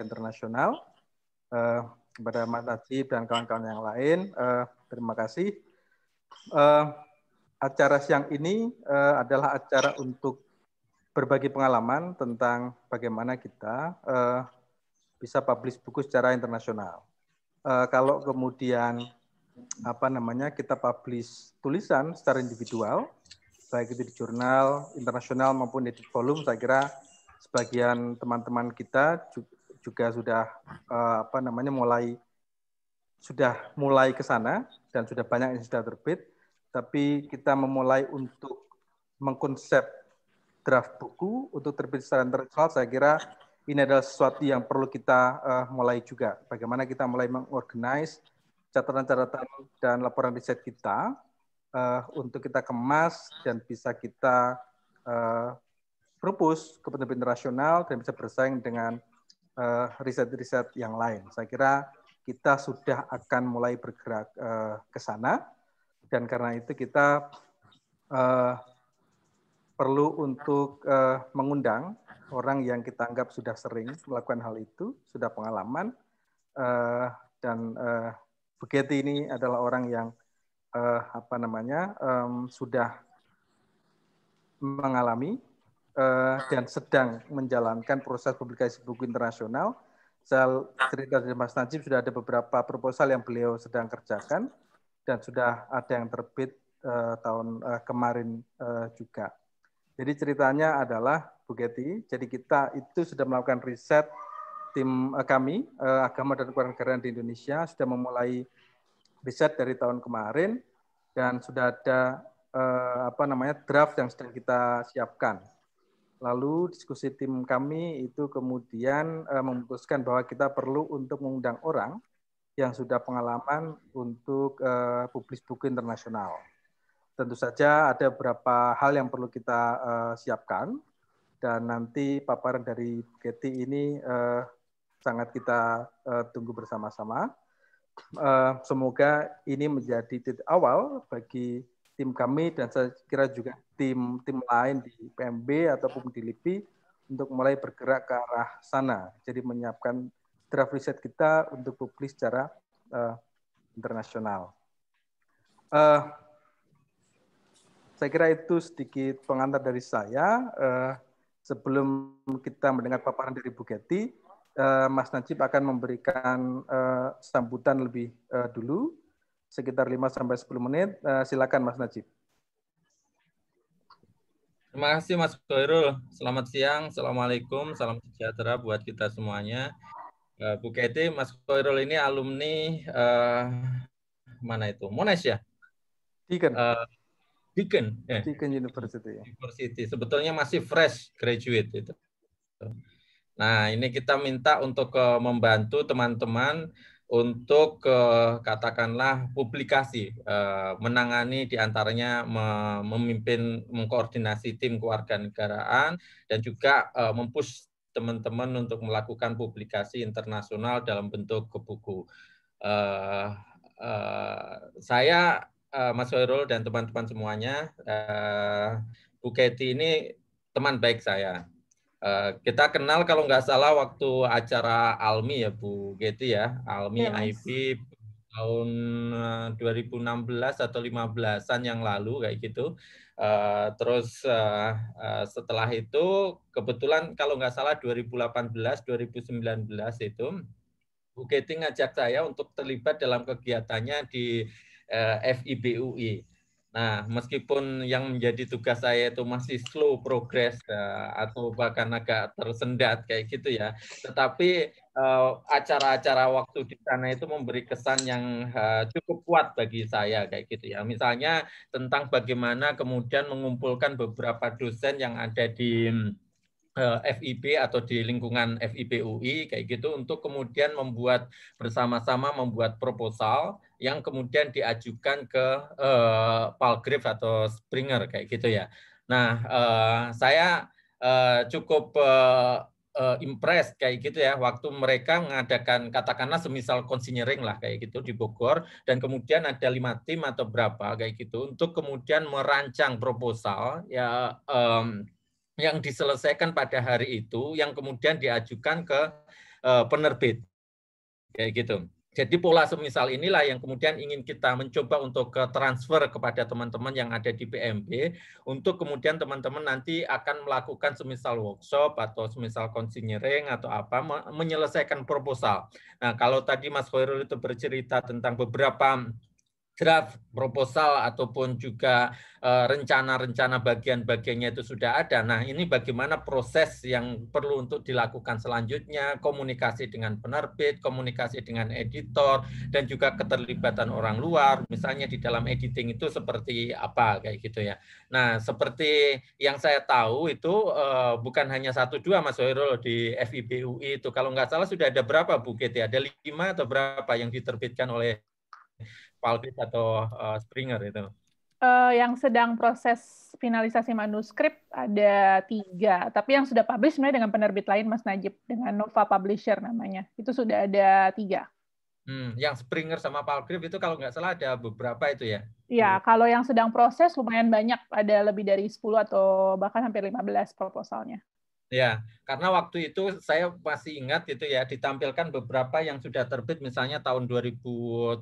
internasional. Kepada Mas Najib dan kawan-kawan yang lain, terima kasih. Acara siang ini adalah acara untuk berbagi pengalaman tentang bagaimana kita bisa publish buku secara internasional. Kalau kemudian kita publish tulisan secara individual, baik itu di jurnal internasional maupun di volume, saya kira sebagian teman-teman kita juga sudah mulai ke sana dan sudah banyak yang sudah terbit. Tapi kita memulai untuk mengkonsep draft buku untuk terbit secara internasional, saya kira ini adalah sesuatu yang perlu kita mulai juga. Bagaimana kita mulai mengorganize catatan-catatan dan laporan riset kita untuk kita kemas dan bisa kita propose ke penerbit internasional dan bisa bersaing dengan riset-riset yang lain. Saya kira kita sudah akan mulai bergerak ke sana, dan karena itu kita perlu untuk mengundang orang yang kita anggap sudah sering melakukan hal itu, sudah pengalaman, dan Bu Getty ini adalah orang yang sudah mengalami dan sedang menjalankan proses publikasi buku internasional. Saya cerita dari Mas Najib, sudah ada beberapa proposal yang beliau sedang kerjakan dan sudah ada yang terbit tahun kemarin juga. Jadi ceritanya adalah Bu Getty, jadi kita itu sudah melakukan riset, tim kami, Agama dan Kewarganegaraan di Indonesia, sudah memulai riset dari tahun kemarin dan sudah ada draft yang sedang kita siapkan. Lalu diskusi tim kami itu kemudian memutuskan bahwa kita perlu untuk mengundang orang yang sudah pengalaman untuk publis buku internasional. Tentu saja ada beberapa hal yang perlu kita siapkan, dan nanti paparan dari Getty ini sangat kita tunggu bersama-sama. Semoga ini menjadi titik awal bagi tim kami dan saya kira juga tim lain di PMB ataupun di LIPI untuk mulai bergerak ke arah sana. Jadi menyiapkan draft riset kita untuk publis secara internasional. Saya kira itu sedikit pengantar dari saya. Sebelum kita mendengar paparan dari Bu Getty, Mas Najib akan memberikan sambutan lebih dulu, sekitar 5-10 menit. Silakan Mas Najib. Terima kasih Mas Khairul. Selamat siang, Assalamualaikum, salam sejahtera buat kita semuanya. Bu Getty, Mas Khairul ini alumni mana itu? Monash ya? Deakin. Deakin University. Sebetulnya masih fresh graduate itu. Nah, ini kita minta untuk membantu teman-teman untuk katakanlah publikasi, menangani diantaranya memimpin, mengkoordinasi tim kewarganegaraan dan juga mempush teman-teman untuk melakukan publikasi internasional dalam bentuk buku. Saya, Mas Khairul dan teman-teman semuanya, Bu Getty ini teman baik saya. Kita kenal kalau nggak salah waktu acara ALMI ya Bu Getty ya, ALMI ya, IB tahun 2016 atau 15-an yang lalu kayak gitu. Terus setelah itu kebetulan kalau nggak salah 2018-2019 itu Bu Getty ngajak saya untuk terlibat dalam kegiatannya di FIB-UI. Nah, meskipun yang menjadi tugas saya itu masih slow progress atau bahkan agak tersendat kayak gitu ya, tetapi acara-acara waktu di sana itu memberi kesan yang cukup kuat bagi saya kayak gitu ya. Misalnya tentang bagaimana kemudian mengumpulkan beberapa dosen yang ada di FIB atau di lingkungan FIB UI kayak gitu untuk kemudian membuat bersama-sama membuat proposal yang kemudian diajukan ke Palgrave atau Springer kayak gitu ya. Nah, saya cukup impressed kayak gitu ya waktu mereka mengadakan katakanlah semisal consignering lah kayak gitu di Bogor, dan kemudian ada 5 tim atau berapa kayak gitu untuk kemudian merancang proposal ya yang diselesaikan pada hari itu, yang kemudian diajukan ke penerbit kayak gitu. Jadi pola semisal inilah yang kemudian ingin kita mencoba untuk transfer kepada teman-teman yang ada di PMB, untuk kemudian teman-teman nanti akan melakukan semisal workshop atau semisal consignering atau apa, menyelesaikan proposal. Nah, kalau tadi Mas Khairul itu bercerita tentang beberapa draft proposal ataupun juga rencana-rencana bagian-bagiannya itu sudah ada. Nah, ini bagaimana proses yang perlu untuk dilakukan selanjutnya, komunikasi dengan penerbit, komunikasi dengan editor, dan juga keterlibatan orang luar, misalnya di dalam editing itu seperti apa, kayak gitu ya. Nah, seperti yang saya tahu itu bukan hanya 1-2 Mas Hoirul di FIB UI itu, kalau nggak salah sudah ada berapa Bu Keti? Ada 5 atau berapa yang diterbitkan oleh Palgrave atau Springer itu? Yang sedang proses finalisasi manuskrip ada 3, tapi yang sudah publish sebenarnya dengan penerbit lain, Mas Najib, dengan Nova Publisher namanya. Itu sudah ada 3. Yang Springer sama Palgrave itu kalau nggak salah ada beberapa itu ya? Ya, kalau yang sedang proses lumayan banyak, ada lebih dari 10 atau bahkan hampir 15 proposalnya. Ya, karena waktu itu saya masih ingat gitu ya, ditampilkan beberapa yang sudah terbit misalnya tahun 2017,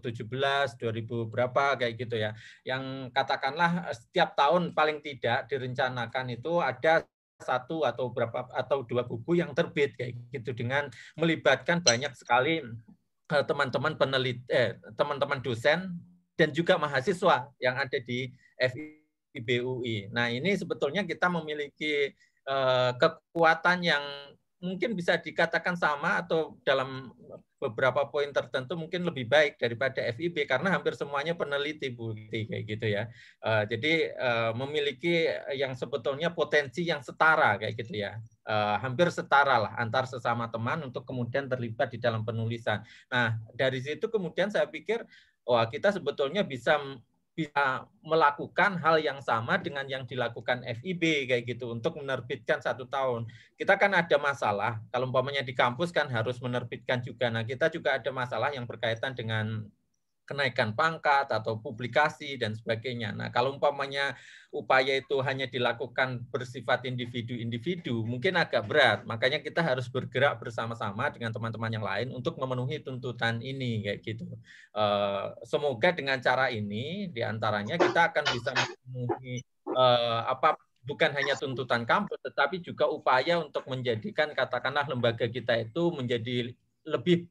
2000 berapa kayak gitu ya. Yang katakanlah setiap tahun paling tidak direncanakan itu ada 1 atau berapa atau 2 buku yang terbit kayak gitu, dengan melibatkan banyak sekali teman-teman peneliti, teman-teman dosen dan juga mahasiswa yang ada di FIB UI. Nah, ini sebetulnya kita memiliki kekuatan yang mungkin bisa dikatakan sama atau dalam beberapa poin tertentu mungkin lebih baik daripada FIB karena hampir semuanya peneliti Bu, kayak gitu ya. Jadi memiliki yang sebetulnya potensi yang setara kayak gitu ya. Hampir setara lah antar sesama teman untuk kemudian terlibat di dalam penulisan. Nah, dari situ kemudian saya pikir wah, kita sebetulnya bisa melakukan hal yang sama dengan yang dilakukan FIB kayak gitu untuk menerbitkan 1 tahun. Kita kan ada masalah kalau umpamanya di kampus kan harus menerbitkan juga. Nah, kita juga ada masalah yang berkaitan dengan kenaikan pangkat atau publikasi dan sebagainya. Nah, kalau umpamanya upaya itu hanya dilakukan bersifat individu-individu, mungkin agak berat. Makanya kita harus bergerak bersama-sama dengan teman-teman yang lain untuk memenuhi tuntutan ini, kayak gitu. Semoga dengan cara ini, diantaranya kita akan bisa memenuhi bukan hanya tuntutan kampus, tetapi juga upaya untuk menjadikan katakanlah lembaga kita itu menjadi lebih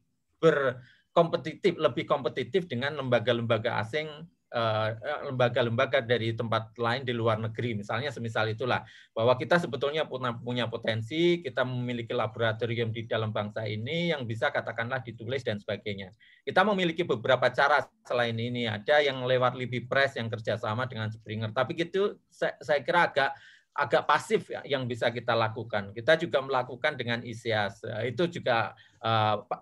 lebih kompetitif dengan lembaga-lembaga asing, lembaga-lembaga dari tempat lain di luar negeri. Misalnya semisal itulah, bahwa kita sebetulnya punya potensi, kita memiliki laboratorium di dalam bangsa ini yang bisa katakanlah ditulis dan sebagainya. Kita memiliki beberapa cara selain ini, ada yang lewat Libby Press yang kerjasama dengan Springer, tapi gitu saya kira agak pasif ya, yang bisa kita lakukan. Kita juga melakukan dengan ISIAS, itu juga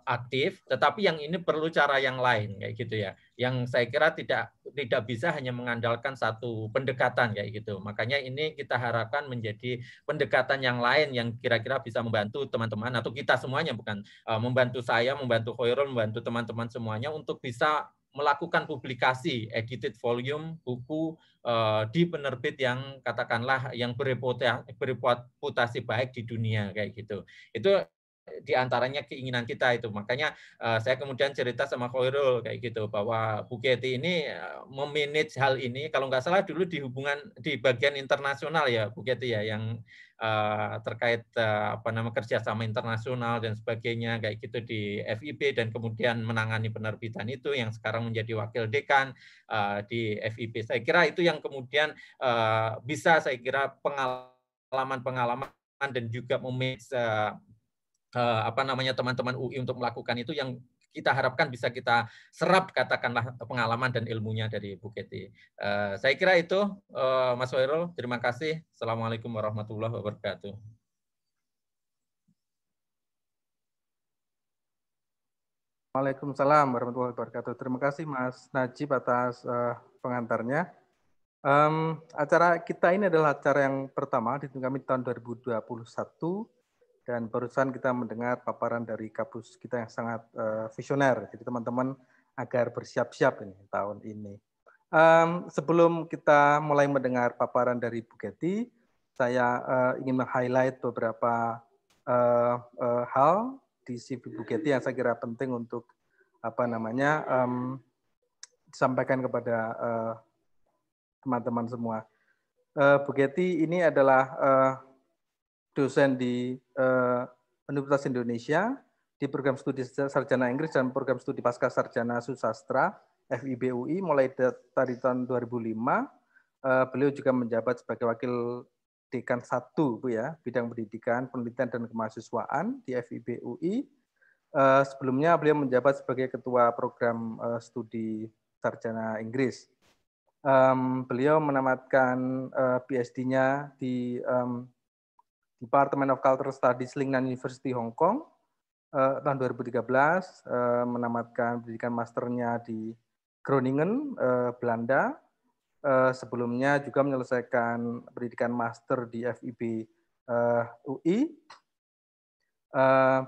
aktif, tetapi yang ini perlu cara yang lain kayak gitu ya. Yang saya kira tidak bisa hanya mengandalkan satu pendekatan kayak gitu. Makanya ini kita harapkan menjadi pendekatan yang lain yang kira-kira bisa membantu teman-teman atau kita semuanya, bukan membantu saya, membantu Khairul, membantu teman-teman semuanya untuk bisa melakukan publikasi edited volume buku di penerbit yang katakanlah yang bereputasi baik di dunia kayak gitu. Itu diantaranya keinginan kita itu. Makanya saya kemudian cerita sama Khairul kayak gitu bahwa Bu Keti ini memanage hal ini. Kalau nggak salah dulu di bagian internasional ya Bu Keti ya, yang terkait kerjasama internasional dan sebagainya kayak gitu di FIB, dan kemudian menangani penerbitan itu yang sekarang menjadi wakil dekan di FIB. Saya kira itu yang kemudian bisa saya kira pengalaman-pengalaman dan juga memanage teman-teman UI untuk melakukan itu yang kita harapkan bisa kita serap katakanlah pengalaman dan ilmunya dari Bu Keti. Saya kira itu Mas Khairul, terima kasih. Assalamualaikum warahmatullahi wabarakatuh. Waalaikumsalam warahmatullahi wabarakatuh. Terima kasih Mas Najib atas pengantarnya. Acara kita ini adalah acara yang pertama di kami tahun 2021. Dan barusan kita mendengar paparan dari kapus kita yang sangat visioner. Jadi teman-teman agar bersiap-siap ini tahun ini. Sebelum kita mulai mendengar paparan dari Bu Keti, saya ingin meng-highlight beberapa hal di CV Bu Getty yang saya kira penting untuk disampaikan kepada teman-teman semua. Bu Getty ini adalah dosen di Universitas Indonesia di program studi sarjana Inggris dan program studi pasca sarjana susastra FIB UI mulai dari tahun 2005. Beliau juga menjabat sebagai wakil dekan 1 Bu ya, bidang pendidikan, penelitian dan kemahasiswaan di FIB UI. Sebelumnya beliau menjabat sebagai ketua program studi sarjana Inggris. Beliau menamatkan PhD-nya di Department of Cultural Studies Lingnan University Hong Kong tahun 2013, menamatkan pendidikan masternya di Groningen, Belanda. Sebelumnya juga menyelesaikan pendidikan master di FIB UI.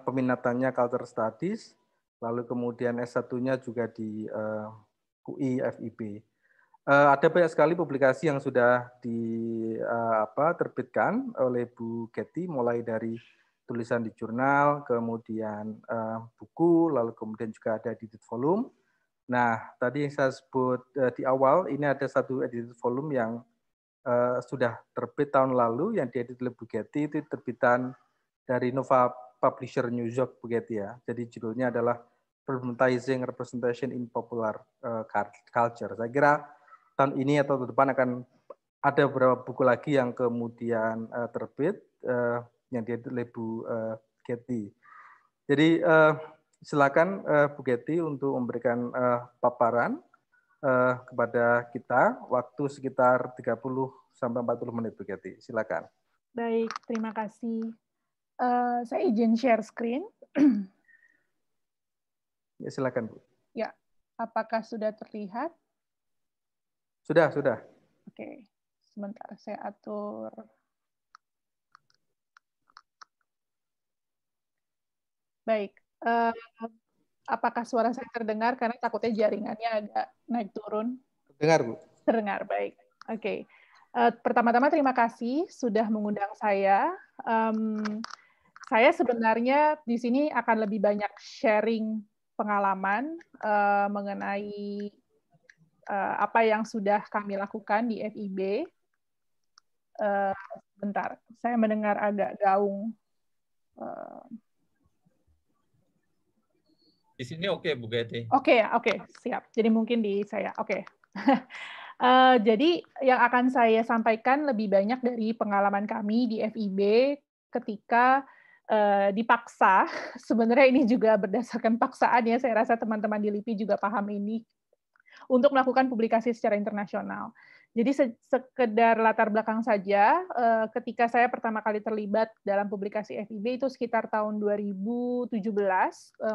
Peminatannya Cultural Studies, lalu kemudian S1-nya juga di UI FIB. Ada banyak sekali publikasi yang sudah diterbitkan oleh Bu Getty, mulai dari tulisan di jurnal, kemudian buku, lalu kemudian juga ada edited volume. Nah, tadi yang saya sebut di awal, ini ada satu edited volume yang sudah terbit tahun lalu, yang diedit oleh Bu Getty, itu terbitan dari Nova Publisher New York, Bu Getty ya. Jadi judulnya adalah Problematizing Representation in Popular Culture. Saya kira tahun ini atau tahun depan akan ada beberapa buku lagi yang kemudian terbit yang diedit oleh Bu Getty. Jadi silakan Bu Getty untuk memberikan paparan kepada kita, waktu sekitar 30 sampai 40 menit Bu Getty. Silakan. Baik, terima kasih. Saya izin share screen. Ya, silakan Bu. Ya, apakah sudah terlihat? Sudah. Oke, sebentar saya atur. Baik, apakah suara saya terdengar? Karena takutnya jaringannya agak naik turun. Terdengar, Bu. Terdengar, baik. Oke. Pertama-tama terima kasih sudah mengundang saya. Saya sebenarnya di sini akan lebih banyak sharing pengalaman mengenai apa yang sudah kami lakukan di FIB. Bentar, saya mendengar agak gaung. Di sini oke, Bu Getty. Oke, siap. Jadi mungkin di saya. Oke. Jadi yang akan saya sampaikan lebih banyak dari pengalaman kami di FIB ketika dipaksa. Sebenarnya ini juga berdasarkan paksaan ya. Saya rasa teman-teman di LIPI juga paham ini, untuk melakukan publikasi secara internasional. Jadi sekedar latar belakang saja, ketika saya pertama kali terlibat dalam publikasi FIB itu sekitar tahun 2017,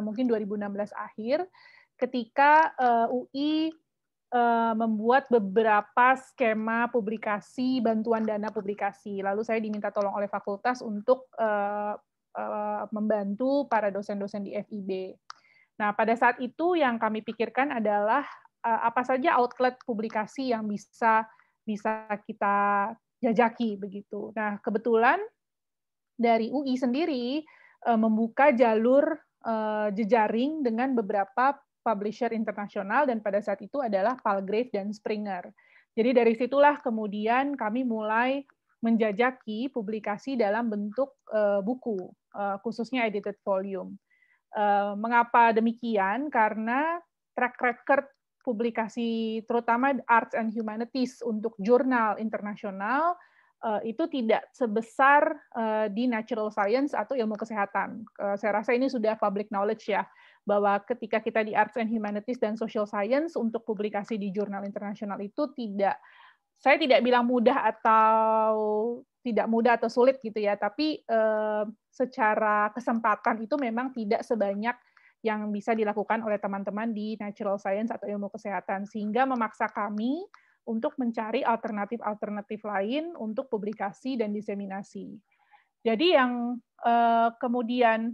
mungkin 2016 akhir, ketika UI membuat beberapa skema publikasi, bantuan dana publikasi. Lalu saya diminta tolong oleh fakultas untuk membantu para dosen-dosen di FIB. Nah, pada saat itu yang kami pikirkan adalah apa saja outlet publikasi yang bisa kita jajaki begitu. Nah, kebetulan dari UI sendiri membuka jalur jejaring dengan beberapa publisher internasional, dan pada saat itu adalah Palgrave dan Springer. Jadi dari situlah kemudian kami mulai menjajaki publikasi dalam bentuk buku, khususnya edited volume. Mengapa demikian? Karena track record publikasi terutama arts and humanities untuk jurnal internasional itu tidak sebesar di natural science atau ilmu kesehatan. Saya rasa ini sudah public knowledge ya, bahwa ketika kita di arts and humanities dan social science untuk publikasi di jurnal internasional itu saya tidak bilang mudah atau sulit gitu ya, tapi secara kesempatan itu memang tidak sebanyak yang bisa dilakukan oleh teman-teman di natural science atau ilmu kesehatan, sehingga memaksa kami untuk mencari alternatif-alternatif lain untuk publikasi dan diseminasi. Jadi yang kemudian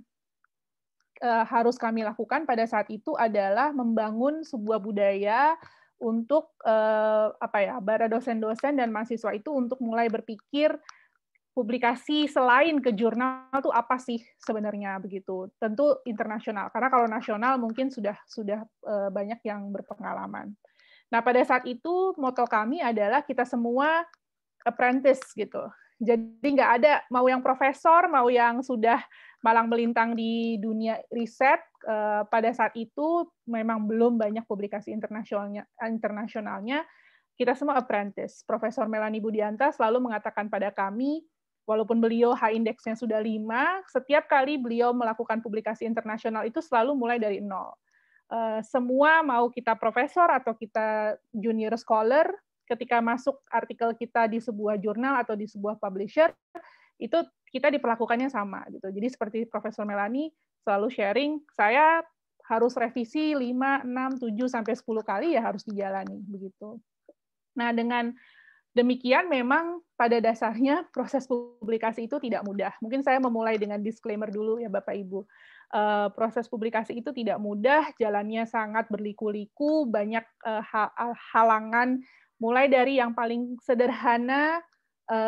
harus kami lakukan pada saat itu adalah membangun sebuah budaya untuk para dosen-dosen dan mahasiswa itu untuk mulai berpikir publikasi selain ke jurnal itu apa sih sebenarnya begitu. Tentu internasional, karena kalau nasional mungkin sudah banyak yang berpengalaman. Nah, pada saat itu moto kami adalah kita semua apprentice gitu. Jadi nggak ada mau yang profesor, mau yang sudah malang melintang di dunia riset. Pada saat itu memang belum banyak publikasi internasionalnya. Kita semua apprentice. Profesor Melanie Budianta selalu mengatakan pada kami, walaupun beliau H-index-nya sudah 5, setiap kali beliau melakukan publikasi internasional itu selalu mulai dari 0. Semua mau kita profesor atau kita junior scholar, ketika masuk artikel kita di sebuah jurnal atau di sebuah publisher, itu kita diperlakukannya sama gitu. Jadi seperti Profesor Melanie selalu sharing, saya harus revisi 5, 6, 7 sampai 10 kali ya harus dijalani begitu. Nah, dengan demikian memang pada dasarnya proses publikasi itu tidak mudah. Mungkin saya memulai dengan disclaimer dulu ya Bapak Ibu. Proses publikasi itu tidak mudah, jalannya sangat berliku-liku, banyak halangan, mulai dari yang paling sederhana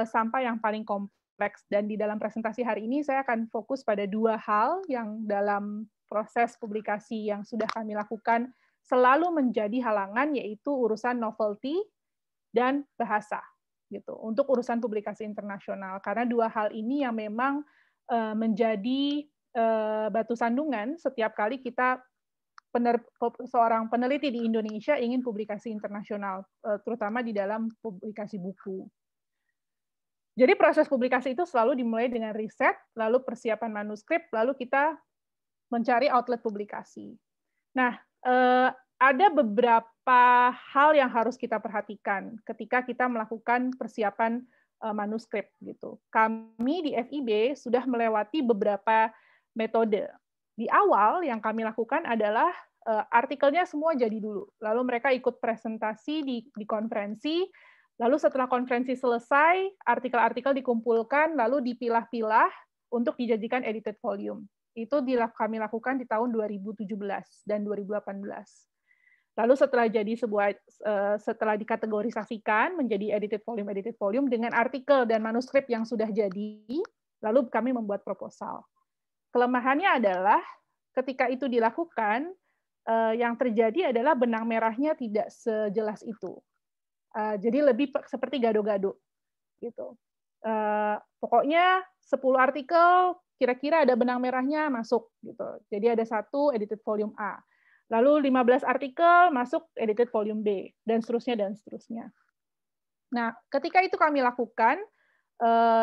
sampai yang paling kompleks. Dan di dalam presentasi hari ini saya akan fokus pada 2 hal yang dalam proses publikasi yang sudah kami lakukan selalu menjadi halangan, yaitu urusan novelty dan bahasa gitu untuk urusan publikasi internasional, karena 2 hal ini yang memang menjadi batu sandungan setiap kali kita seorang peneliti di Indonesia ingin publikasi internasional, terutama di dalam publikasi buku. Jadi proses publikasi itu selalu dimulai dengan riset, lalu persiapan manuskrip, lalu kita mencari outlet publikasi. Nah, ada beberapa hal yang harus kita perhatikan ketika kita melakukan persiapan manuskrip gitu. Kami di FIB sudah melewati beberapa metode. Di awal yang kami lakukan adalah artikelnya semua jadi dulu. Lalu mereka ikut presentasi di konferensi, lalu setelah konferensi selesai, artikel-artikel dikumpulkan, lalu dipilah-pilah untuk dijadikan edited volume. Itu kami lakukan di tahun 2017 dan 2018. Lalu setelah dikategorisasikan menjadi edited volume dengan artikel dan manuskrip yang sudah jadi, lalu kami membuat proposal. Kelemahannya adalah ketika itu dilakukan, yang terjadi adalah benang merahnya tidak sejelas itu. Jadi lebih seperti gado-gado gitu. Pokoknya 10 artikel kira-kira ada benang merahnya masuk gitu. Jadi ada 1 edited volume A. Lalu 15 artikel masuk edited volume B dan seterusnya dan seterusnya. Nah, ketika itu kami lakukan,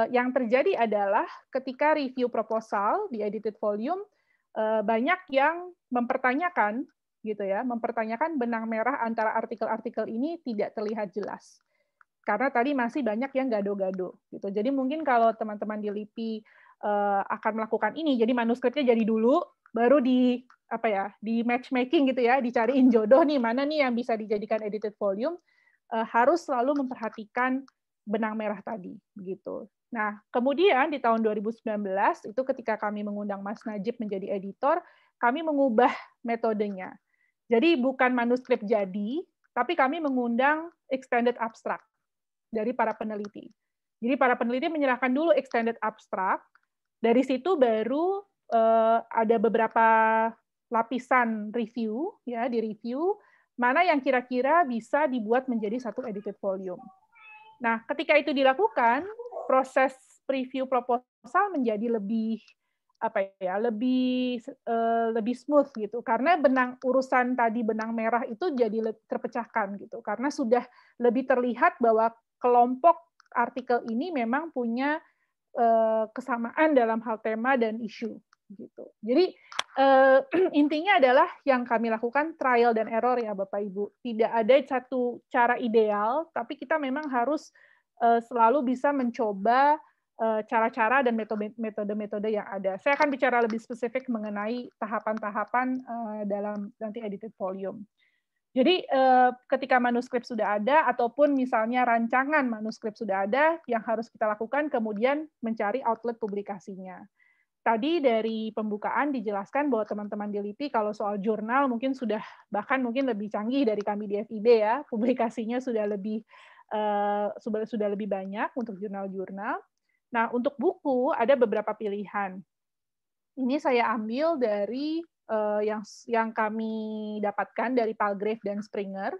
yang terjadi adalah ketika review proposal di edited volume, banyak yang mempertanyakan gitu ya, mempertanyakan benang merah antara artikel-artikel ini tidak terlihat jelas. Karena tadi masih banyak yang gado-gado gitu. Jadi mungkin kalau teman-teman di LIPI akan melakukan ini, jadi manuskripnya jadi dulu, baru di matchmaking gitu ya, dicariin jodoh nih, mana nih yang bisa dijadikan edited volume, harus selalu memperhatikan benang merah tadi begitu. Nah, kemudian di tahun 2019 itu ketika kami mengundang Mas Najib menjadi editor, kami mengubah metodenya. Jadi bukan manuskrip jadi, tapi kami mengundang extended abstract dari para peneliti. Jadi para peneliti menyerahkan dulu extended abstract, dari situ baru ada beberapa lapisan review ya, di review mana yang kira-kira bisa dibuat menjadi 1 edited volume. Nah, ketika itu dilakukan, proses preview proposal menjadi lebih lebih smooth gitu, karena urusan tadi benang merah itu jadi terpecahkan gitu, karena sudah lebih terlihat bahwa kelompok artikel ini memang punya kesamaan dalam hal tema dan isu gitu. Jadi intinya adalah yang kami lakukan trial dan error ya Bapak Ibu. Tidak ada satu cara ideal, tapi kita memang harus selalu bisa mencoba cara-cara dan metode-metode yang ada. Saya akan bicara lebih spesifik mengenai tahapan-tahapan dalam nanti edited volume. Jadi ketika manuskrip sudah ada, ataupun misalnya rancangan manuskrip sudah ada, yang harus kita lakukan kemudian mencari outlet publikasinya. Tadi dari pembukaan dijelaskan bahwa teman-teman di LIPI kalau soal jurnal mungkin bahkan mungkin lebih canggih dari kami di FIB ya, publikasinya sudah lebih banyak untuk jurnal-jurnal. Nah, untuk buku ada beberapa pilihan. Ini saya ambil dari yang kami dapatkan dari Palgrave dan Springer.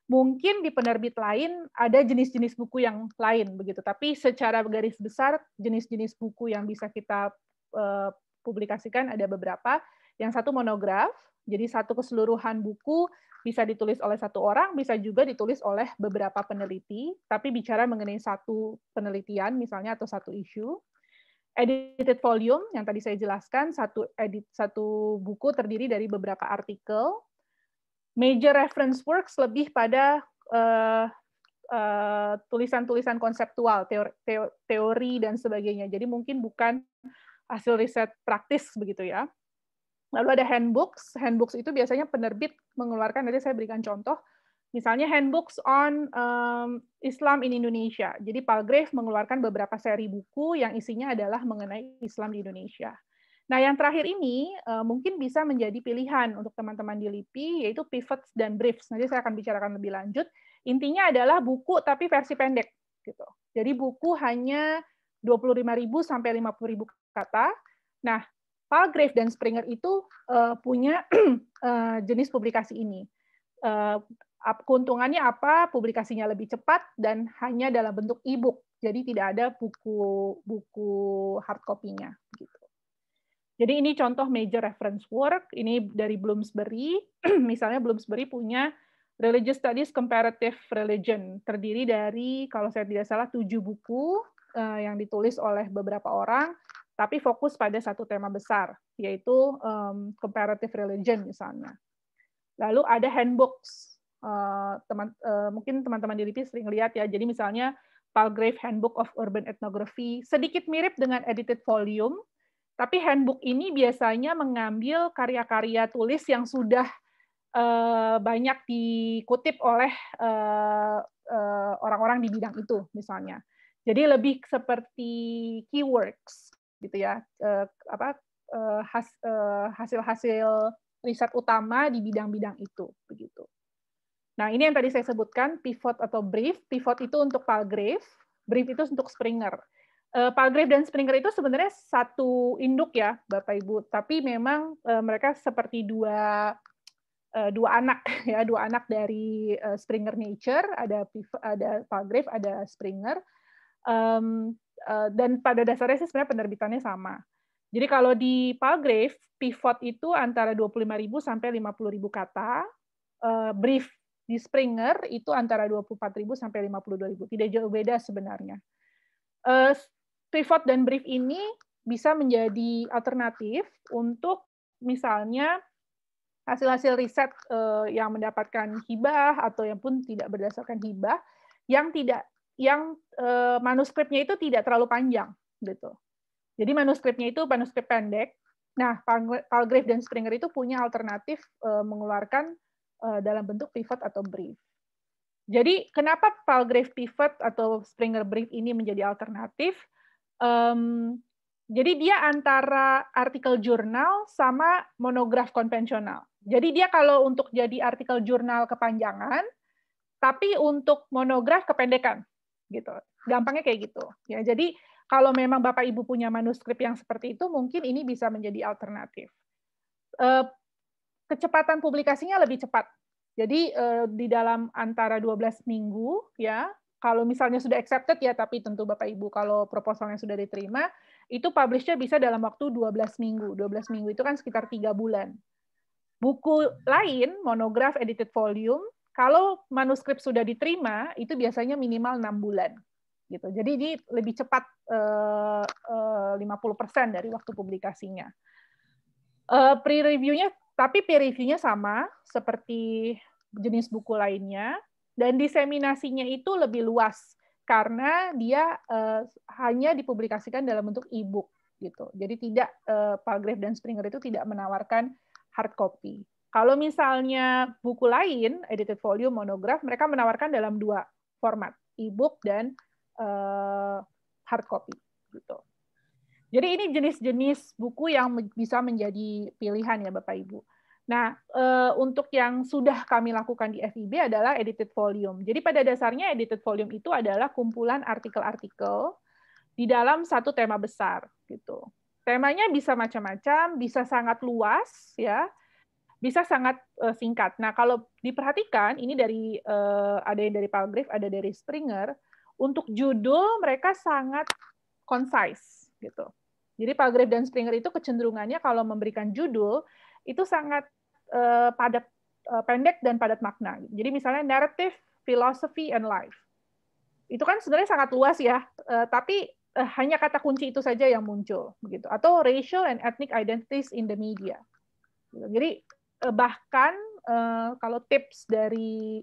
Mungkin di penerbit lain ada jenis-jenis buku yang lain begitu, tapi secara garis besar jenis-jenis buku yang bisa kita publikasikan ada beberapa. Yang satu monograf, jadi satu keseluruhan buku bisa ditulis oleh satu orang, bisa juga ditulis oleh beberapa peneliti, tapi bicara mengenai satu penelitian misalnya atau satu isu. Edited volume yang tadi saya jelaskan, satu buku terdiri dari beberapa artikel. Major reference works lebih pada tulisan-tulisan konseptual, teori dan sebagainya. Jadi mungkin bukan hasil riset praktis begitu ya. Lalu ada handbooks. Handbooks itu biasanya penerbit mengeluarkan, nanti saya berikan contoh. Misalnya handbooks on Islam in Indonesia. Jadi Palgrave mengeluarkan beberapa seri buku yang isinya adalah mengenai Islam di Indonesia. Nah, yang terakhir ini mungkin bisa menjadi pilihan untuk teman-teman di LIPI, yaitu pivots dan briefs. Nanti saya akan bicarakan lebih lanjut. Intinya adalah buku tapi versi pendek. Gitu. Jadi buku hanya 25.000 sampai 50.000 kata. Nah, Palgrave dan Springer itu punya jenis publikasi ini. Keuntungannya apa? Publikasinya lebih cepat dan hanya dalam bentuk e-book. Jadi tidak ada buku hard copy-nya. Gitu. Jadi ini contoh major reference work. Ini dari Bloomsbury. Misalnya Bloomsbury punya Religious Studies Comparative Religion. Terdiri dari, kalau saya tidak salah, 7 buku yang ditulis oleh beberapa orang, tapi fokus pada satu tema besar, yaitu comparative religion misalnya. Lalu ada handbooks. Mungkin teman-teman di LIPI sering lihat ya. Jadi misalnya Palgrave Handbook of Urban Ethnography, sedikit mirip dengan edited volume, tapi handbook ini biasanya mengambil karya-karya tulis yang sudah banyak dikutip oleh orang-orang di bidang itu misalnya. Jadi lebih seperti keywords gitu ya, hasil-hasil riset utama di bidang-bidang itu begitu. Nah, ini yang tadi saya sebutkan pivot atau brief. Pivot itu untuk Palgrave, brief itu untuk Springer. Palgrave dan Springer itu sebenarnya satu induk ya, Bapak Ibu, tapi memang mereka seperti dua anak ya, dua anak dari Springer Nature, ada Palgrave, ada Springer. Dan pada dasarnya sih sebenarnya penerbitannya sama. Jadi kalau di Palgrave, pivot itu antara 25.000 sampai 50.000 kata, brief di Springer itu antara 24.000 sampai 52.000. Tidak jauh beda sebenarnya. Pivot dan brief ini bisa menjadi alternatif untuk misalnya hasil-hasil riset yang mendapatkan hibah atau yang pun tidak berdasarkan hibah, yang manuskripnya itu tidak terlalu panjang gitu. Jadi manuskripnya itu manuskrip pendek. Nah, Palgrave dan Springer itu punya alternatif mengeluarkan dalam bentuk pivot atau brief. Jadi kenapa Palgrave pivot atau Springer brief ini menjadi alternatif? Jadi dia antara artikel jurnal sama monograf konvensional. Jadi dia kalau untuk jadi artikel jurnal kepanjangan, tapi untuk monograf kependekan, gitu. Gampangnya kayak gitu. Ya, jadi kalau memang Bapak Ibu punya manuskrip yang seperti itu, mungkin ini bisa menjadi alternatif. Kecepatan publikasinya lebih cepat. Jadi di dalam antara 12 minggu, ya, kalau misalnya sudah accepted ya, tapi tentu Bapak Ibu kalau proposalnya sudah diterima, itu publish-nya bisa dalam waktu 12 minggu. 12 minggu itu kan sekitar 3 bulan. Buku lain, monograf, edited volume, kalau manuskrip sudah diterima, itu biasanya minimal 6 bulan. Gitu. Jadi ini lebih cepat 50% dari waktu publikasinya. Pre-review-nya, tapi peer review-nya sama seperti jenis buku lainnya, dan diseminasinya itu lebih luas karena dia hanya dipublikasikan dalam bentuk e-book gitu. Jadi tidak Palgrave dan Springer itu tidak menawarkan hard copy. Kalau misalnya buku lain, edited volume, monograf, mereka menawarkan dalam 2 format, e-book dan hard copy gitu. Jadi ini jenis-jenis buku yang bisa menjadi pilihan ya Bapak Ibu. Nah, untuk yang sudah kami lakukan di FIB adalah edited volume. Jadi pada dasarnya edited volume itu adalah kumpulan artikel-artikel di dalam satu tema besar gitu. Temanya bisa macam-macam, bisa sangat luas ya, bisa sangat singkat. Nah, kalau diperhatikan ini dari ada yang dari Palgrave, ada dari Springer, untuk judul mereka sangat concise gitu. Jadi Palgrave dan Springer itu kecenderungannya kalau memberikan judul itu sangat padat, pendek dan padat makna. Jadi misalnya narrative, philosophy, and life. Itu kan sebenarnya sangat luas ya, tapi hanya kata kunci itu saja yang muncul begitu. Atau racial and ethnic identities in the media. Jadi bahkan kalau tips dari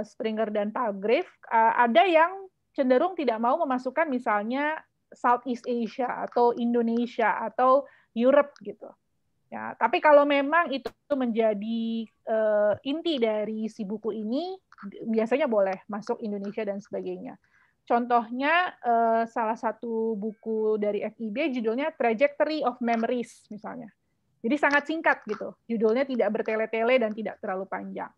Springer dan Palgrave, ada yang cenderung tidak mau memasukkan misalnya Southeast Asia atau Indonesia atau Europe gitu. Ya, tapi kalau memang itu menjadi inti dari si buku ini, biasanya boleh masuk Indonesia dan sebagainya. Contohnya salah satu buku dari FIB judulnya Trajectory of Memories misalnya. Jadi sangat singkat gitu. Judulnya tidak bertele-tele dan tidak terlalu panjang.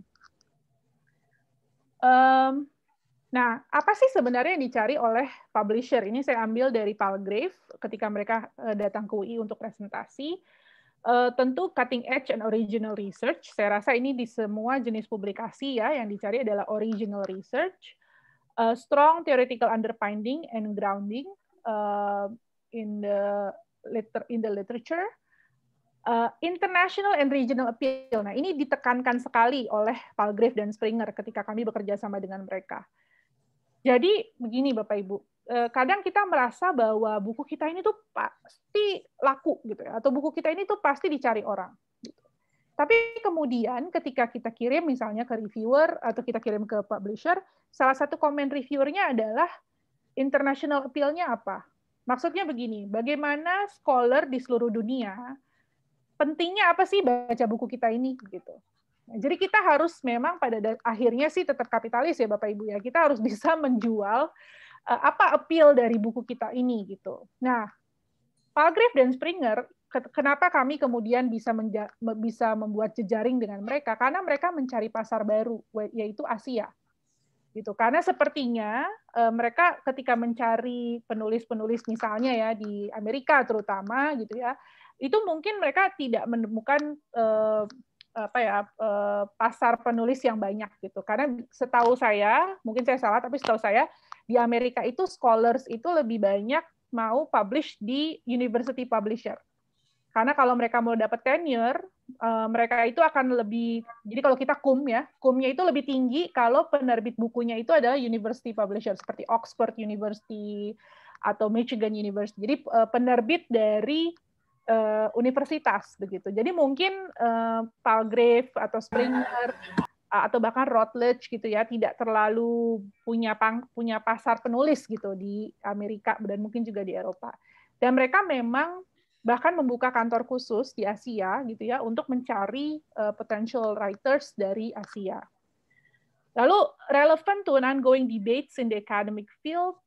Nah, apa sih sebenarnya yang dicari oleh publisher? Ini saya ambil dari Palgrave ketika mereka datang ke UI untuk presentasi. Tentu cutting edge and original research. Saya rasa ini di semua jenis publikasi ya, yang dicari adalah original research. Strong theoretical underpinning and grounding in the literature. International and regional appeal. Nah, ini ditekankan sekali oleh Palgrave dan Springer ketika kami bekerja sama dengan mereka. Jadi begini Bapak Ibu, kadang kita merasa bahwa buku kita ini tuh pasti laku gitu ya, atau buku kita ini tuh pasti dicari orang. Gitu. Tapi kemudian ketika kita kirim misalnya ke reviewer atau kita kirim ke publisher, salah satu komen reviewernya adalah international appeal-nya apa? Maksudnya begini, bagaimana scholar di seluruh dunia pentingnya apa sih baca buku kita ini gitu. Nah, jadi kita harus memang pada akhirnya sih tetap kapitalis ya Bapak Ibu ya. Kita harus bisa menjual apa appeal dari buku kita ini gitu. Nah, Palgrave dan Springer, kenapa kami kemudian bisa membuat jejaring dengan mereka? Karena mereka mencari pasar baru, yaitu Asia. Gitu. Karena sepertinya mereka ketika mencari penulis-penulis misalnya ya di Amerika terutama gitu ya, itu mungkin mereka tidak menemukan pasar penulis yang banyak gitu. Karena setahu saya, mungkin saya salah, tapi setahu saya di Amerika itu scholars itu lebih banyak mau publish di university publisher. Karena kalau mereka mau dapat tenure, mereka itu akan lebih, jadi kalau kita kumnya itu lebih tinggi kalau penerbit bukunya itu adalah university publisher, seperti Oxford University atau Michigan University. Jadi penerbit dari universitas begitu. Jadi mungkin Palgrave atau Springer atau bahkan Routledge gitu ya tidak terlalu punya pasar penulis gitu di Amerika dan mungkin juga di Eropa. Dan mereka memang bahkan membuka kantor khusus di Asia gitu ya untuk mencari potential writers dari Asia. Lalu relevant to ongoing debates in the academic field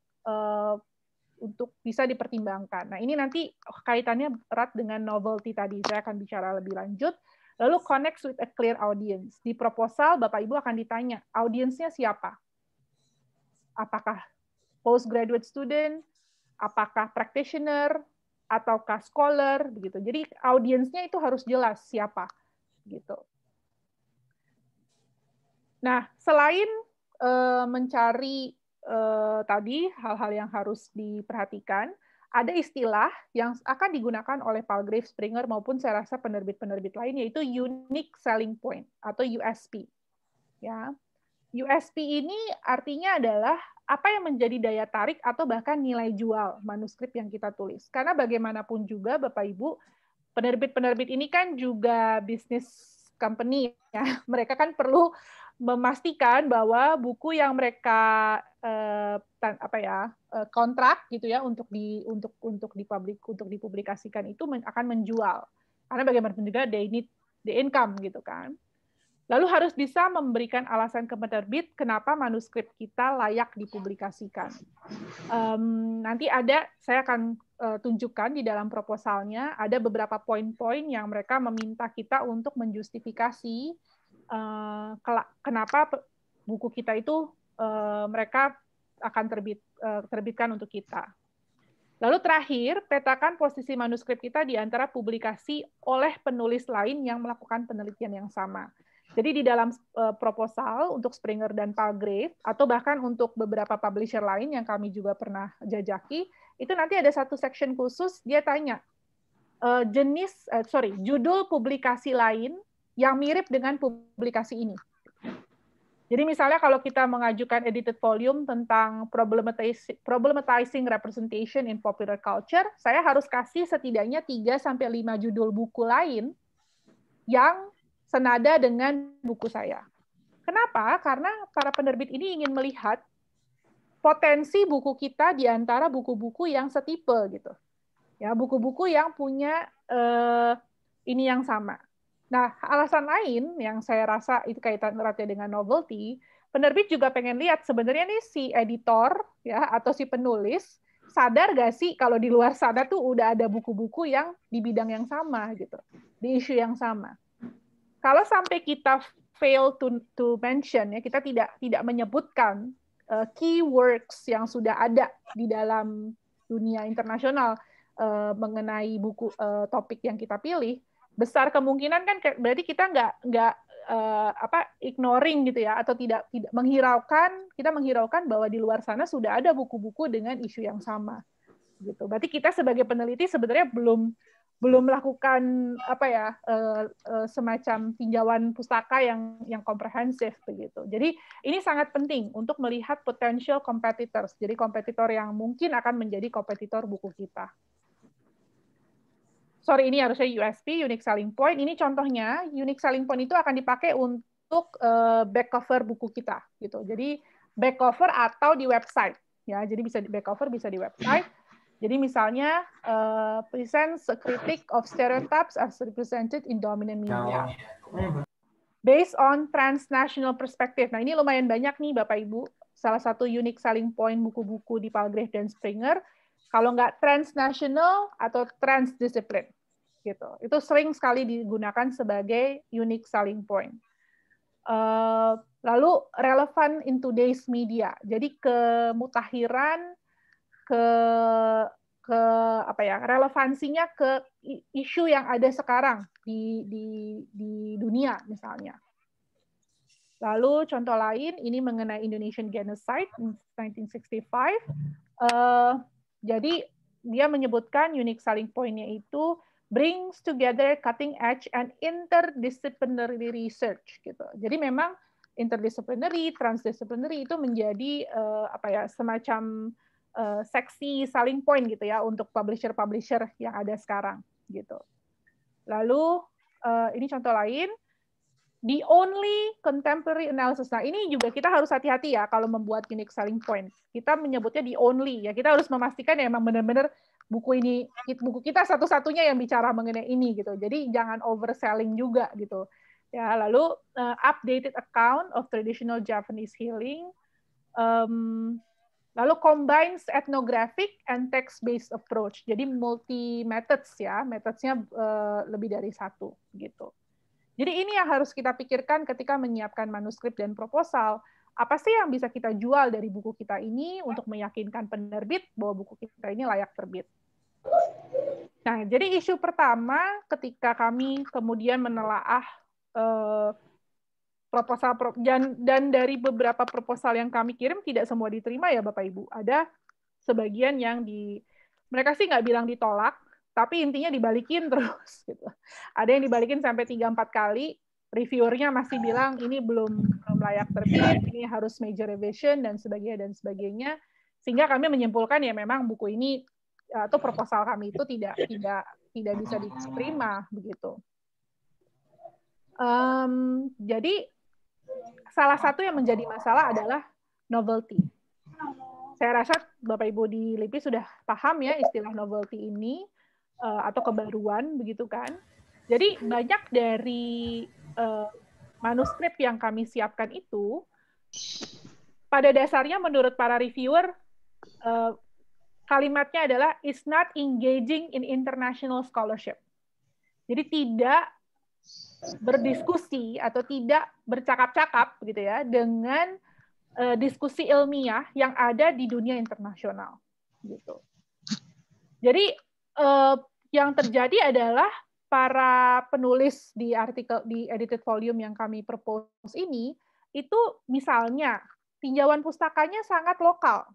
untuk bisa dipertimbangkan. Nah, ini nanti kaitannya erat dengan novelty tadi. Saya akan bicara lebih lanjut. Lalu connects with a clear audience. Di proposal, Bapak Ibu akan ditanya, audiensnya siapa? Apakah postgraduate student? Apakah practitioner? Ataukah scholar? Begitu. Jadi audiensnya itu harus jelas siapa. Gitu. Nah, selain mencari tadi hal-hal yang harus diperhatikan, ada istilah yang akan digunakan oleh Palgrave, Springer maupun saya rasa penerbit-penerbit lain, yaitu unique selling point atau USP. Ya, USP ini artinya adalah apa yang menjadi daya tarik atau bahkan nilai jual manuskrip yang kita tulis. Karena bagaimanapun juga Bapak Ibu, penerbit-penerbit ini kan juga bisnis company ya. Mereka kan perlu memastikan bahwa buku yang mereka kontrak gitu ya untuk dipublikasikan itu akan menjual. Karena bagaimanapun juga they need the income gitu kan. Lalu harus bisa memberikan alasan ke penerbit kenapa manuskrip kita layak dipublikasikan. Nanti saya akan tunjukkan di dalam proposalnya ada beberapa poin-poin yang mereka meminta kita untuk menjustifikasi kenapa buku kita itu mereka akan terbitkan untuk kita. Lalu terakhir, petakan posisi manuskrip kita di antara publikasi oleh penulis lain yang melakukan penelitian yang sama. Jadi di dalam proposal untuk Springer dan Palgrave, atau bahkan untuk beberapa publisher lain yang kami juga pernah jajaki, itu nanti ada satu section khusus, dia tanya, judul publikasi lain yang mirip dengan publikasi ini. Jadi misalnya kalau kita mengajukan edited volume tentang problematizing representation in popular culture, saya harus kasih setidaknya 3-5 judul buku lain yang senada dengan buku saya. Kenapa? Karena para penerbit ini ingin melihat potensi buku kita di antara buku-buku yang setipe gitu. Ya, buku-buku yang punya ini yang sama. Nah, alasan lain yang saya rasa itu kaitan eratnya dengan novelty, penerbit juga pengen lihat sebenarnya nih si editor ya atau si penulis sadar gak sih kalau di luar sana tuh udah ada buku-buku yang di bidang yang sama gitu, di isu yang sama. Kalau sampai kita fail to mention ya, kita tidak menyebutkan key works yang sudah ada di dalam dunia internasional mengenai buku topik yang kita pilih, besar kemungkinan kan berarti kita nggak ignoring gitu ya, atau tidak menghiraukan bahwa di luar sana sudah ada buku-buku dengan isu yang sama gitu. Berarti kita sebagai peneliti sebenarnya belum melakukan semacam tinjauan pustaka yang komprehensif begitu. Jadi ini sangat penting untuk melihat potential competitors. Jadi kompetitor yang mungkin akan menjadi kompetitor buku kita. Sorry, ini harusnya USP, unique selling point. Ini contohnya, unique selling point itu akan dipakai untuk back cover buku kita, gitu. Jadi back cover atau di website, ya. Jadi bisa back cover bisa di website. Jadi misalnya presents a critique of stereotypes as represented in dominant media, based on transnational perspective. Nah ini lumayan banyak nih Bapak Ibu. Salah satu unique selling point buku-buku di Palgrave dan Springer. Kalau nggak transnational atau transdiscipline, gitu. Itu sering sekali digunakan sebagai unique selling point. Lalu relevan in today's media. Jadi kemutahiran, relevansinya ke isu yang ada sekarang di dunia misalnya. Lalu contoh lain ini mengenai Indonesian Genocide in 1965. Jadi dia menyebutkan unique selling point-nya itu brings together cutting edge and interdisciplinary research gitu. Jadi memang interdisciplinary, transdisciplinary itu menjadi semacam seksi selling point gitu ya untuk publisher-publisher yang ada sekarang gitu. Lalu ini contoh lain, the only contemporary analysis. Nah, ini juga kita harus hati-hati ya kalau membuat unique selling point. Kita menyebutnya the only ya. Kita harus memastikan ya memang benar-benar buku kita satu-satunya yang bicara mengenai ini gitu. Jadi jangan overselling juga gitu. Ya, lalu updated account of traditional Japanese healing. Lalu combines ethnographic and text-based approach. Jadi multi methods ya. Methods-nya lebih dari satu gitu. Jadi ini yang harus kita pikirkan ketika menyiapkan manuskrip dan proposal. Apa sih yang bisa kita jual dari buku kita ini untuk meyakinkan penerbit bahwa buku kita ini layak terbit. Nah, jadi isu pertama ketika kami kemudian menelaah proposal dan dari beberapa proposal yang kami kirim tidak semua diterima ya Bapak Ibu. Ada sebagian yang mereka sih nggak bilang ditolak, tapi intinya dibalikin terus gitu. Ada yang dibalikin sampai 3-4 kali, reviewernya masih bilang ini belum layak terbit, ini harus major revision dan sebagainya. Sehingga kami menyimpulkan ya memang buku ini atau proposal kami itu tidak bisa diterima begitu. Jadi salah satu yang menjadi masalah adalah novelty. Saya rasa Bapak Ibu di LIPI sudah paham ya istilah novelty ini. Atau kebaruan begitu kan. Jadi banyak dari manuskrip yang kami siapkan itu pada dasarnya menurut para reviewer kalimatnya adalah is not engaging in international scholarship. Jadi tidak berdiskusi atau tidak bercakap-cakap gitu ya dengan diskusi ilmiah yang ada di dunia internasional gitu. Jadi yang terjadi adalah para penulis di artikel di edited volume yang kami propose ini itu misalnya tinjauan pustakanya sangat lokal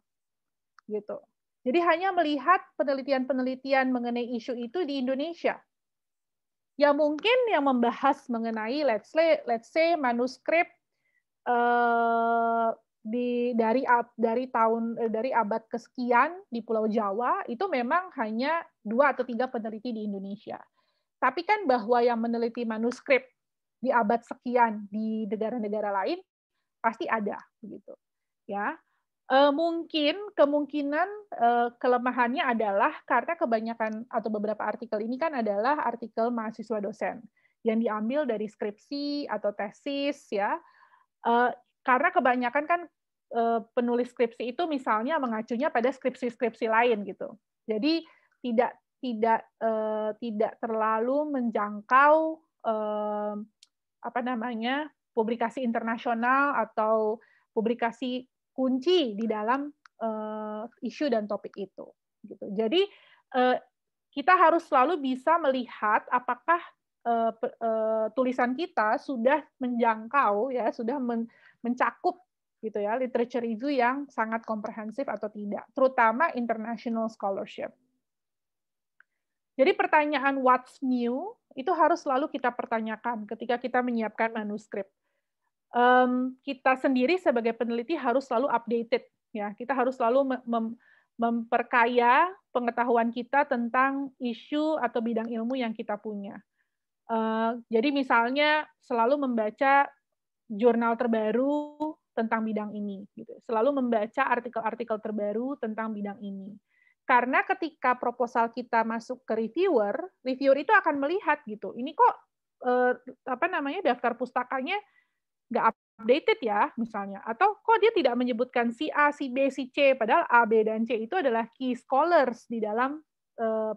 gitu. Jadi hanya melihat penelitian-penelitian mengenai isu itu di Indonesia. Ya mungkin yang membahas mengenai let's say manuskrip dari abad kesekian di Pulau Jawa itu memang hanya 2 atau 3 peneliti di Indonesia. Tapi kan bahwa yang meneliti manuskrip di abad sekian di negara-negara lain pasti ada begitu. Ya. Kemungkinan kelemahannya adalah karena kebanyakan atau beberapa artikel ini kan adalah artikel mahasiswa dosen yang diambil dari skripsi atau tesis ya. Karena kebanyakan kan penulis skripsi itu misalnya mengacunya pada skripsi-skripsi lain gitu. Jadi tidak terlalu menjangkau publikasi internasional atau publikasi kunci di dalam isu dan topik itu. Gitu. Jadi kita harus selalu bisa melihat apakah tulisan kita sudah menjangkau ya, sudah mencakup gitu ya literature review yang sangat komprehensif atau tidak, terutama international scholarship. Jadi pertanyaan what's new itu harus selalu kita pertanyakan ketika kita menyiapkan manuskrip. Kita sendiri sebagai peneliti harus selalu updated ya. Kita harus selalu memperkaya pengetahuan kita tentang isu atau bidang ilmu yang kita punya. Jadi misalnya selalu membaca jurnal terbaru tentang bidang ini, gitu. Selalu membaca artikel-artikel terbaru tentang bidang ini. Karena ketika proposal kita masuk ke reviewer itu akan melihat gitu. Ini kok daftar pustakanya nggak updated ya, misalnya. Atau kok dia tidak menyebutkan si A, si B, si C, padahal A, B, dan C itu adalah key scholars di dalam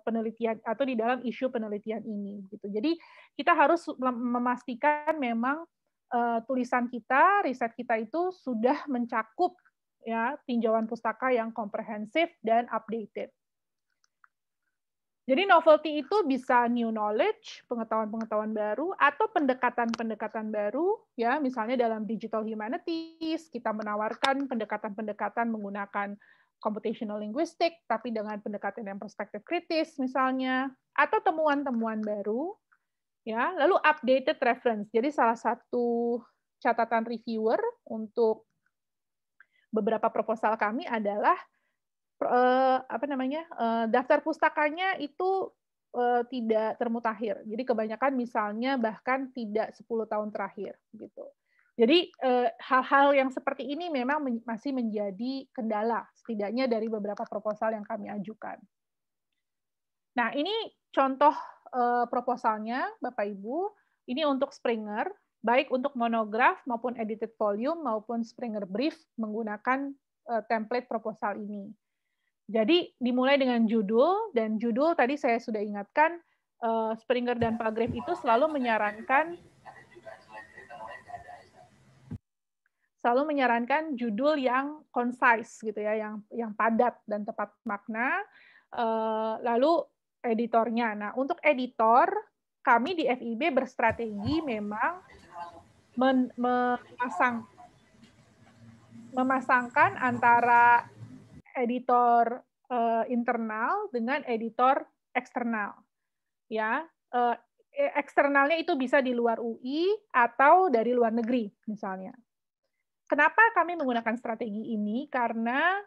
penelitian atau di dalam isu penelitian ini. Gitu. Jadi kita harus memastikan memang tulisan kita, riset kita itu sudah mencakup ya tinjauan pustaka yang komprehensif dan updated. Jadi novelty itu bisa new knowledge, pengetahuan-pengetahuan baru, atau pendekatan-pendekatan baru, ya misalnya dalam digital humanities, kita menawarkan pendekatan-pendekatan menggunakan computational linguistic, tapi dengan pendekatan yang perspektif kritis misalnya, atau temuan-temuan baru, ya lalu updated reference. Jadi salah satu catatan reviewer untuk beberapa proposal kami adalah daftar pustakanya itu tidak termutakhir. Jadi kebanyakan misalnya bahkan tidak 10 tahun terakhir gitu. Jadi hal-hal yang seperti ini memang masih menjadi kendala setidaknya dari beberapa proposal yang kami ajukan. Nah, ini contoh proposalnya Bapak Ibu. Ini untuk Springer, baik untuk monograf maupun edited volume maupun Springer brief menggunakan template proposal ini. Jadi dimulai dengan judul, dan judul tadi saya sudah ingatkan, Springer dan Palgrave itu selalu menyarankan judul yang concise gitu ya, yang padat dan tepat makna. Lalu editornya. Nah, untuk editor kami di FIB berstrategi memang memasangkan antara editor internal dengan editor eksternal. Ya, eksternalnya itu bisa di luar UI atau dari luar negeri misalnya. Kenapa kami menggunakan strategi ini? Karena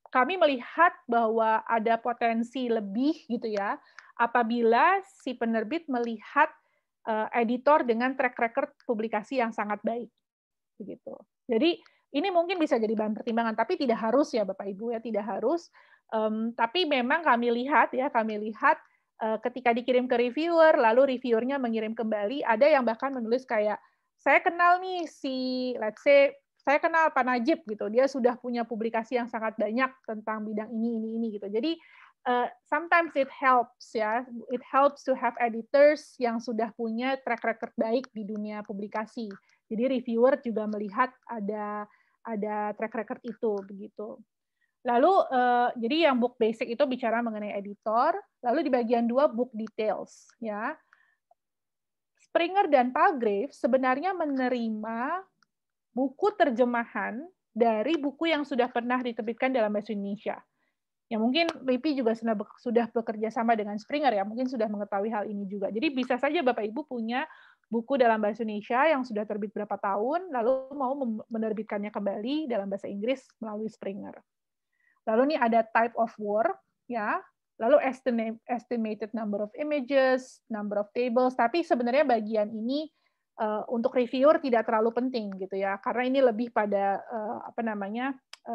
kami melihat bahwa ada potensi lebih gitu ya apabila si penerbit melihat editor dengan track record publikasi yang sangat baik. Begitu. Jadi ini mungkin bisa jadi bahan pertimbangan, tapi tidak harus ya Bapak Ibu ya, tidak harus. Tapi memang kami lihat ketika dikirim ke reviewer, lalu reviewernya mengirim kembali, ada yang bahkan menulis kayak, saya kenal nih let's say, saya kenal Pak Najib gitu, dia sudah punya publikasi yang sangat banyak tentang bidang ini gitu. Jadi sometimes it helps ya, it helps to have editors yang sudah punya track record baik di dunia publikasi. Jadi reviewer juga melihat ada track record itu begitu. Lalu jadi yang book basic itu bicara mengenai editor, lalu di bagian 2 book details ya. Springer dan Palgrave sebenarnya menerima buku terjemahan dari buku yang sudah pernah diterbitkan dalam bahasa Indonesia. Ya mungkin LIPI juga sudah bekerja sama dengan Springer ya, mungkin sudah mengetahui hal ini juga. Jadi bisa saja Bapak Ibu punya buku dalam bahasa Indonesia yang sudah terbit berapa tahun, lalu mau menerbitkannya kembali dalam bahasa Inggris melalui Springer. Lalu ini ada type of work, ya. Lalu estimated number of images, number of tables. Tapi sebenarnya bagian ini untuk reviewer tidak terlalu penting gitu ya, karena ini lebih pada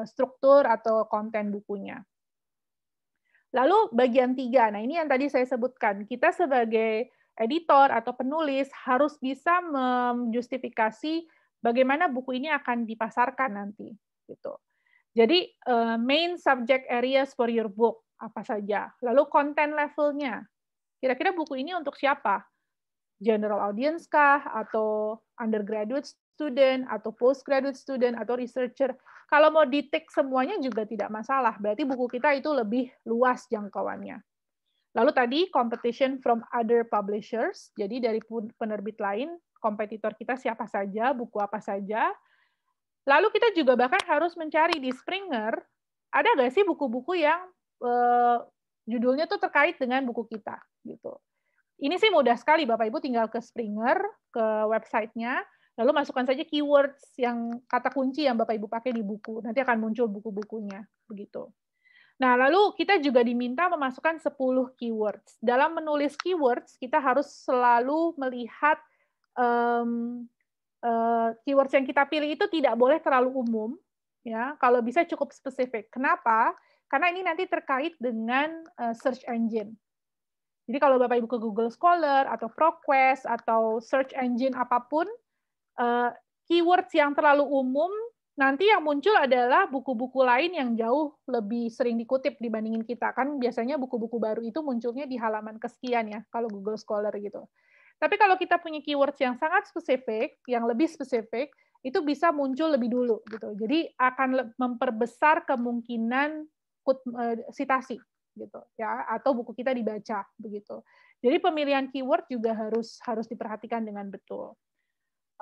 struktur atau konten bukunya. Lalu bagian 3, nah ini yang tadi saya sebutkan, kita sebagai editor atau penulis harus bisa menjustifikasi bagaimana buku ini akan dipasarkan nanti, gitu. Jadi main subject areas for your book apa saja, lalu content levelnya, kira-kira buku ini untuk siapa? General audience kah, atau undergraduate student, atau postgraduate student, atau researcher? Kalau mau di-take semuanya juga tidak masalah, berarti buku kita itu lebih luas jangkauannya. Lalu tadi competition from other publishers, jadi dari penerbit lain, kompetitor kita siapa saja, buku apa saja. Lalu kita juga bahkan harus mencari di Springer, ada nggak sih buku-buku yang judulnya tuh terkait dengan buku kita, gitu. Ini sih mudah sekali, Bapak Ibu tinggal ke Springer, ke websitenya, lalu masukkan saja keywords yang kata kunci yang Bapak Ibu pakai di buku, nanti akan muncul buku-bukunya, begitu. Nah, lalu kita juga diminta memasukkan 10 keywords. Dalam menulis keywords, kita harus selalu melihat keywords yang kita pilih itu tidak boleh terlalu umum, ya. Kalau bisa cukup spesifik. Kenapa? Karena ini nanti terkait dengan search engine. Jadi kalau Bapak Ibu ke Google Scholar atau ProQuest atau search engine apapun, keywords yang terlalu umum, nanti yang muncul adalah buku-buku lain yang jauh lebih sering dikutip dibandingin kita. Kan biasanya buku-buku baru itu munculnya di halaman kesekian ya, kalau Google Scholar gitu. Tapi kalau kita punya keywords yang sangat spesifik, yang lebih spesifik, itu bisa muncul lebih dulu gitu. Jadi akan memperbesar kemungkinan sitasi gitu ya, atau buku kita dibaca begitu. Jadi pemilihan keyword juga harus diperhatikan dengan betul.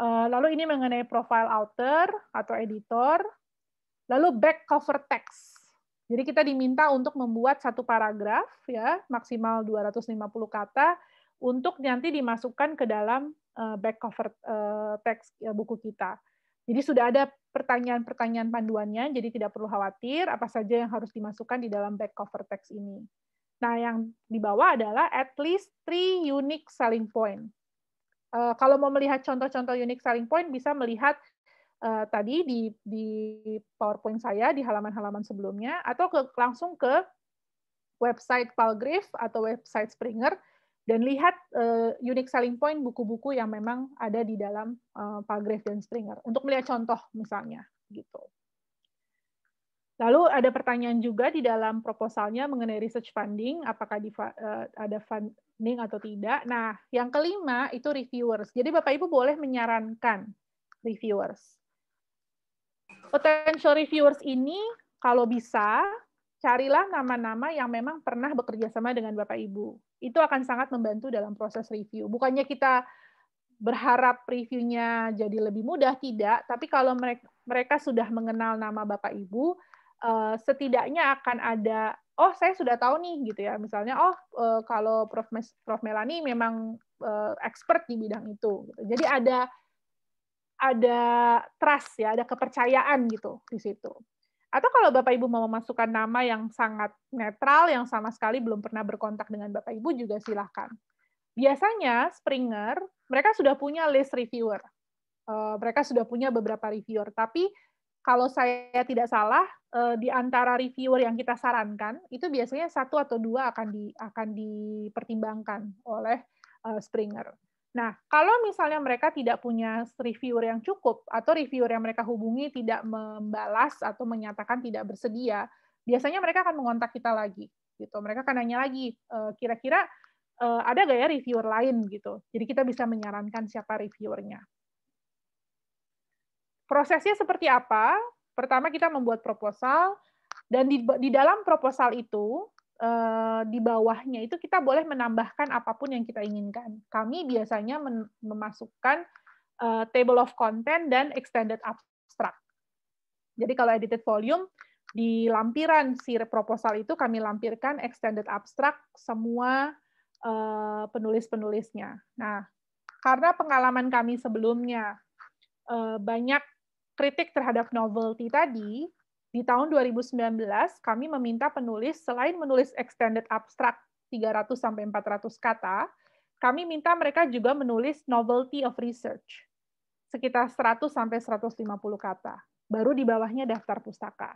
Lalu ini mengenai profile author atau editor. Lalu back cover text. Jadi kita diminta untuk membuat satu paragraf ya, maksimal 250 kata untuk nanti dimasukkan ke dalam back cover teks buku kita. Jadi sudah ada pertanyaan-pertanyaan panduannya, jadi tidak perlu khawatir apa saja yang harus dimasukkan di dalam back cover teks ini. Nah, yang di bawah adalah at least 3 unique selling point. Kalau mau melihat contoh-contoh unique selling point, bisa melihat tadi di PowerPoint saya, di halaman-halaman sebelumnya, atau langsung ke website Palgrave atau website Springer, dan lihat unique selling point buku-buku yang memang ada di dalam Palgrave dan Springer untuk melihat contoh misalnya gitu. Lalu ada pertanyaan juga di dalam proposalnya mengenai research funding, apakah ada funding atau tidak. Nah, yang kelima itu reviewers. Jadi Bapak Ibu boleh menyarankan reviewers. Potential reviewers ini kalau bisa carilah nama-nama yang memang pernah bekerja sama dengan Bapak Ibu. Itu akan sangat membantu dalam proses review. Bukannya kita berharap reviewnya jadi lebih mudah, tidak. Tapi kalau mereka sudah mengenal nama Bapak Ibu, setidaknya akan ada, oh saya sudah tahu nih, gitu ya. Misalnya, kalau Prof. Melani memang expert di bidang itu. Jadi ada trust ya, ada kepercayaan gitu di situ. Atau kalau Bapak Ibu mau memasukkan nama yang sangat netral, yang sama sekali belum pernah berkontak dengan Bapak Ibu, juga silakan. Biasanya Springer, mereka sudah punya list reviewer. Mereka sudah punya beberapa reviewer. Tapi kalau saya tidak salah, di antara reviewer yang kita sarankan, itu biasanya 1 atau 2 akan dipertimbangkan oleh Springer. Nah, kalau misalnya mereka tidak punya reviewer yang cukup, atau reviewer yang mereka hubungi tidak membalas atau menyatakan tidak bersedia, biasanya mereka akan mengontak kita lagi. Gitu. Mereka akan nanya lagi, kira-kira ada nggak ya reviewer lain gitu. Jadi kita bisa menyarankan siapa reviewernya. Prosesnya seperti apa? Pertama kita membuat proposal, Dan di dalam proposal itu, di bawahnya itu kita boleh menambahkan apapun yang kita inginkan. Kami biasanya memasukkan table of content dan extended abstract. Jadi kalau edited volume, di lampiran si proposal itu kami lampirkan extended abstract semua penulis-penulisnya. Nah, karena pengalaman kami sebelumnya banyak kritik terhadap novelty tadi, di tahun 2019 kami meminta penulis selain menulis extended abstract 300 sampai 400 kata, kami minta mereka juga menulis novelty of research sekitar 100 sampai 150 kata. Baru di bawahnya daftar pustaka.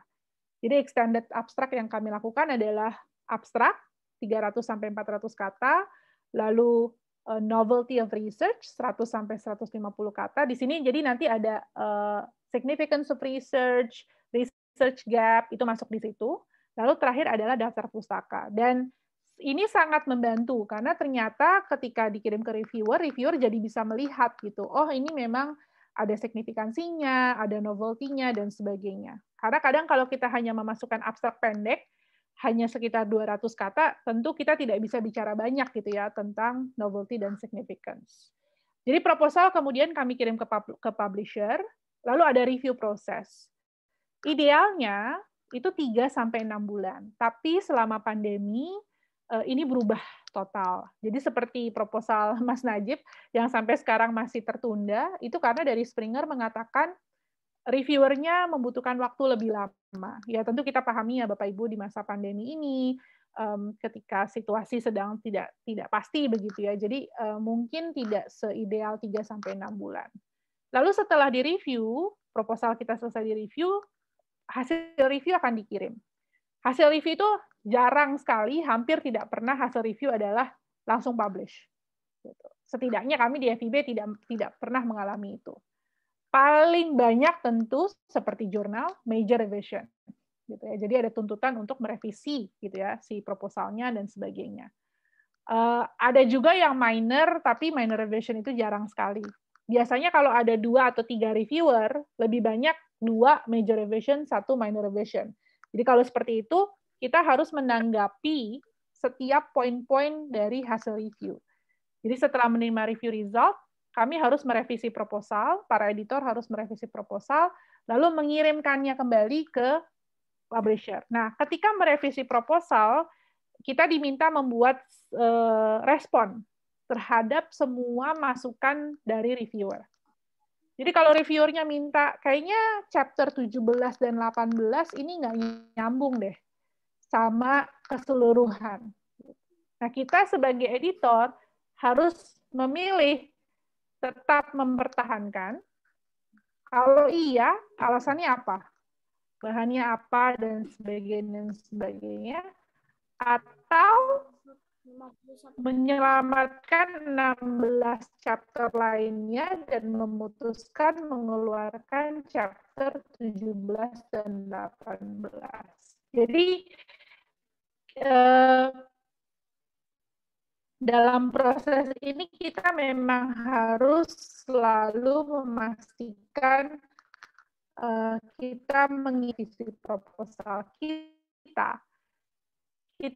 Jadi extended abstract yang kami lakukan adalah abstrak 300 sampai 400 kata, lalu novelty of research 100 sampai 150 kata. Di sini jadi nanti ada significance of research, research gap itu masuk di situ. Lalu terakhir adalah daftar pustaka. Dan ini sangat membantu karena ternyata ketika dikirim ke reviewer jadi bisa melihat gitu. Oh, ini memang ada signifikansinya, ada novelty-nya dan sebagainya. Karena kadang kalau kita hanya memasukkan abstrak pendek hanya sekitar 200 kata, tentu kita tidak bisa bicara banyak gitu ya tentang novelty dan significance. Jadi proposal kemudian kami kirim ke publisher, lalu ada review proses. Idealnya itu 3 sampai 6 bulan. Tapi selama pandemi ini berubah total. Jadi seperti proposal Mas Najib yang sampai sekarang masih tertunda, itu karena dari Springer mengatakan reviewernya membutuhkan waktu lebih lama. Ya tentu kita pahami ya Bapak Ibu di masa pandemi ini, ketika situasi sedang tidak pasti begitu ya. Jadi mungkin tidak seideal 3 sampai 6 bulan. Lalu setelah direview, proposal kita selesai direview, hasil review akan dikirim. Hasil review itu jarang sekali, hampir tidak pernah hasil review adalah langsung publish. Setidaknya kami di FIB tidak pernah mengalami itu. Paling banyak tentu seperti jurnal major revision, gitu ya. Jadi ada tuntutan untuk merevisi, gitu ya, si proposalnya dan sebagainya. Ada juga yang minor, tapi minor revision itu jarang sekali. Biasanya kalau ada 2 atau 3 reviewer, lebih banyak 2 major revision, 1 minor revision. Jadi kalau seperti itu, kita harus menanggapi setiap poin-poin dari hasil review. Jadi setelah menerima review result, kami harus merevisi proposal, para editor harus merevisi proposal, lalu mengirimkannya kembali ke publisher. Nah, ketika merevisi proposal, kita diminta membuat respon terhadap semua masukan dari reviewer. Jadi kalau reviewernya minta, kayaknya chapter 17 dan 18 ini nggak nyambung deh sama keseluruhan. Nah, kita sebagai editor harus memilih tetap mempertahankan. Kalau iya, alasannya apa? Bahannya apa dan sebagainya. Atau menyelamatkan 16 chapter lainnya dan memutuskan mengeluarkan chapter 17 dan 18. Jadi dalam proses ini kita memang harus selalu memastikan kita mengisi proposal kita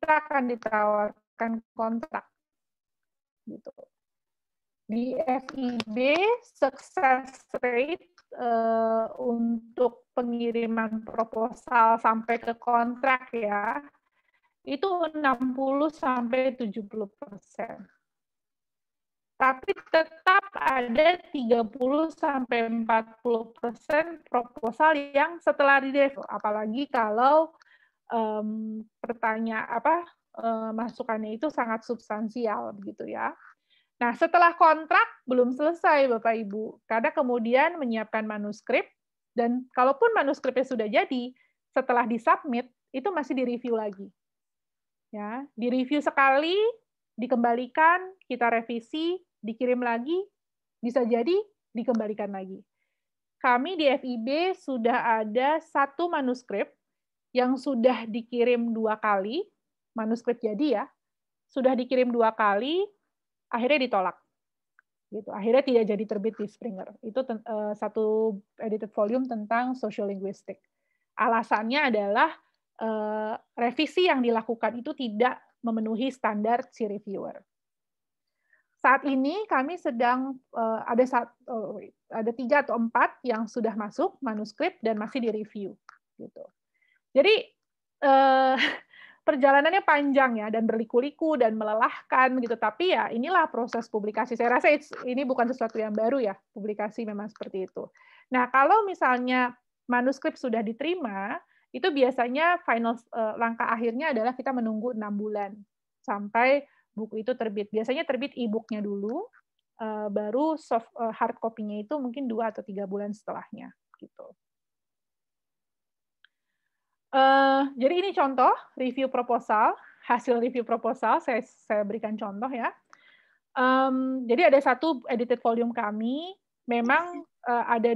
akan ditawarkan kontrak gitu. Di FIB success rate untuk pengiriman proposal sampai ke kontrak ya itu 60-70%. Tapi tetap ada 30-40% proposal yang setelah di-review, apalagi kalau masukannya itu sangat substansial begitu ya. Nah, setelah kontrak belum selesai Bapak Ibu, karena kemudian menyiapkan manuskrip dan kalaupun manuskripnya sudah jadi, setelah disubmit itu masih direview lagi. Ya, direview sekali, dikembalikan, kita revisi, dikirim lagi, bisa jadi dikembalikan lagi. Kami di FIB sudah ada 1 manuskrip yang sudah dikirim 2 kali, manuskrip jadi ya, sudah dikirim 2 kali, akhirnya ditolak. Gitu. Akhirnya tidak jadi terbit di Springer. Itu 1 edited volume tentang social linguistic. Alasannya adalah revisi yang dilakukan itu tidak memenuhi standar si reviewer. Saat ini kami sedang ada 3 atau 4 yang sudah masuk manuskrip dan masih direview gitu. Jadi perjalanannya panjang ya dan berliku-liku dan melelahkan gitu. Tapi ya inilah proses publikasi. Saya rasa ini bukan sesuatu yang baru ya, publikasi memang seperti itu. Nah, kalau misalnya manuskrip sudah diterima, itu biasanya langkah akhirnya adalah kita menunggu 6 bulan sampai buku itu terbit. Biasanya terbit e-book-nya dulu, baru hard copy-nya itu mungkin 2 atau 3 bulan setelahnya gitu. Jadi ini contoh review proposal, hasil review proposal, saya berikan contoh ya. Jadi ada satu edited volume kami, memang ada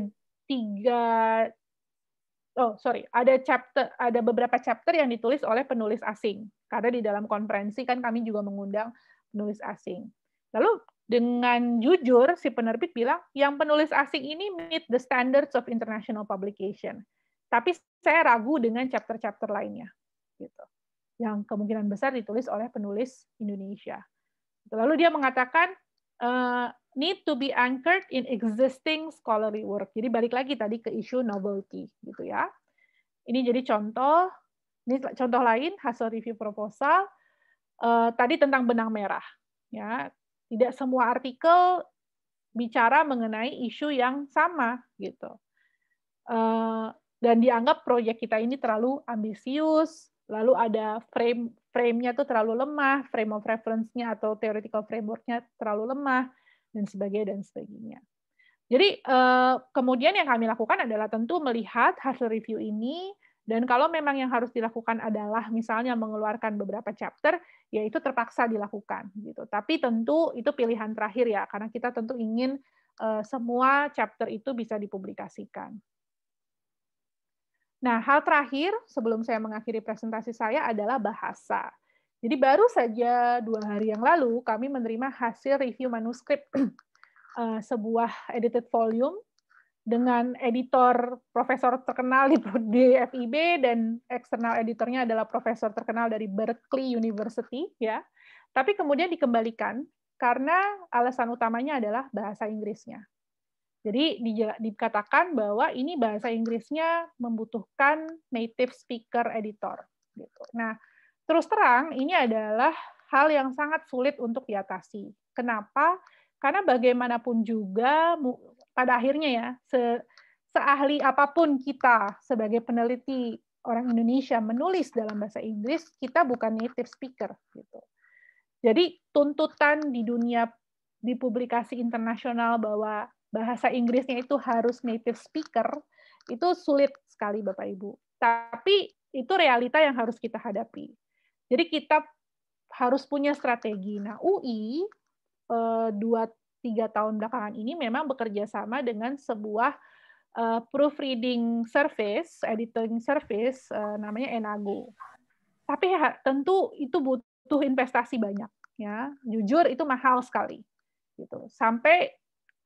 ada beberapa chapter yang ditulis oleh penulis asing. Karena di dalam konferensi kan kami juga mengundang penulis asing. Lalu dengan jujur si penerbit bilang, yang penulis asing ini meet the standards of international publication. Tapi saya ragu dengan chapter-chapter lainnya, gitu. Yang kemungkinan besar ditulis oleh penulis Indonesia. Lalu dia mengatakan need to be anchored in existing scholarly work. Jadi balik lagi tadi ke isu novelty, gitu ya. Ini jadi contoh. Ini contoh lain hasil review proposal. Tadi tentang benang merah. Ya, tidak semua artikel bicara mengenai isu yang sama, gitu. Dan dianggap proyek kita ini terlalu ambisius, lalu ada frame-nya tuh terlalu lemah, frame of reference-nya atau theoretical framework-nya terlalu lemah, dan sebagainya. Jadi kemudian yang kami lakukan adalah tentu melihat hasil review ini, dan kalau memang yang harus dilakukan adalah misalnya mengeluarkan beberapa chapter, ya itu terpaksa dilakukan. Gitu. Tapi tentu itu pilihan terakhir ya, karena kita tentu ingin semua chapter itu bisa dipublikasikan. Nah, hal terakhir sebelum saya mengakhiri presentasi saya adalah bahasa. Jadi baru saja 2 hari yang lalu kami menerima hasil review manuskrip sebuah edited volume dengan editor profesor terkenal di FIB dan eksternal editornya adalah profesor terkenal dari Berkeley University ya. Tapi kemudian dikembalikan karena alasan utamanya adalah bahasa Inggrisnya. Jadi dikatakan bahwa ini bahasa Inggrisnya membutuhkan native speaker editor. Gitu. Nah, terus terang ini adalah hal yang sangat sulit untuk diatasi. Kenapa? Karena bagaimanapun juga pada akhirnya ya, seahli apapun kita sebagai peneliti orang Indonesia menulis dalam bahasa Inggris, kita bukan native speaker. Gitu. Jadi tuntutan di dunia di publikasi internasional bahwa bahasa Inggrisnya itu harus native speaker, itu sulit sekali Bapak Ibu. Tapi itu realita yang harus kita hadapi. Jadi kita harus punya strategi. Nah, UI 2-3 tahun belakangan ini memang bekerja sama dengan sebuah proofreading service, editing service, namanya Enago. Tapi tentu itu butuh investasi banyak. Ya, jujur itu mahal sekali. Gitu. Sampai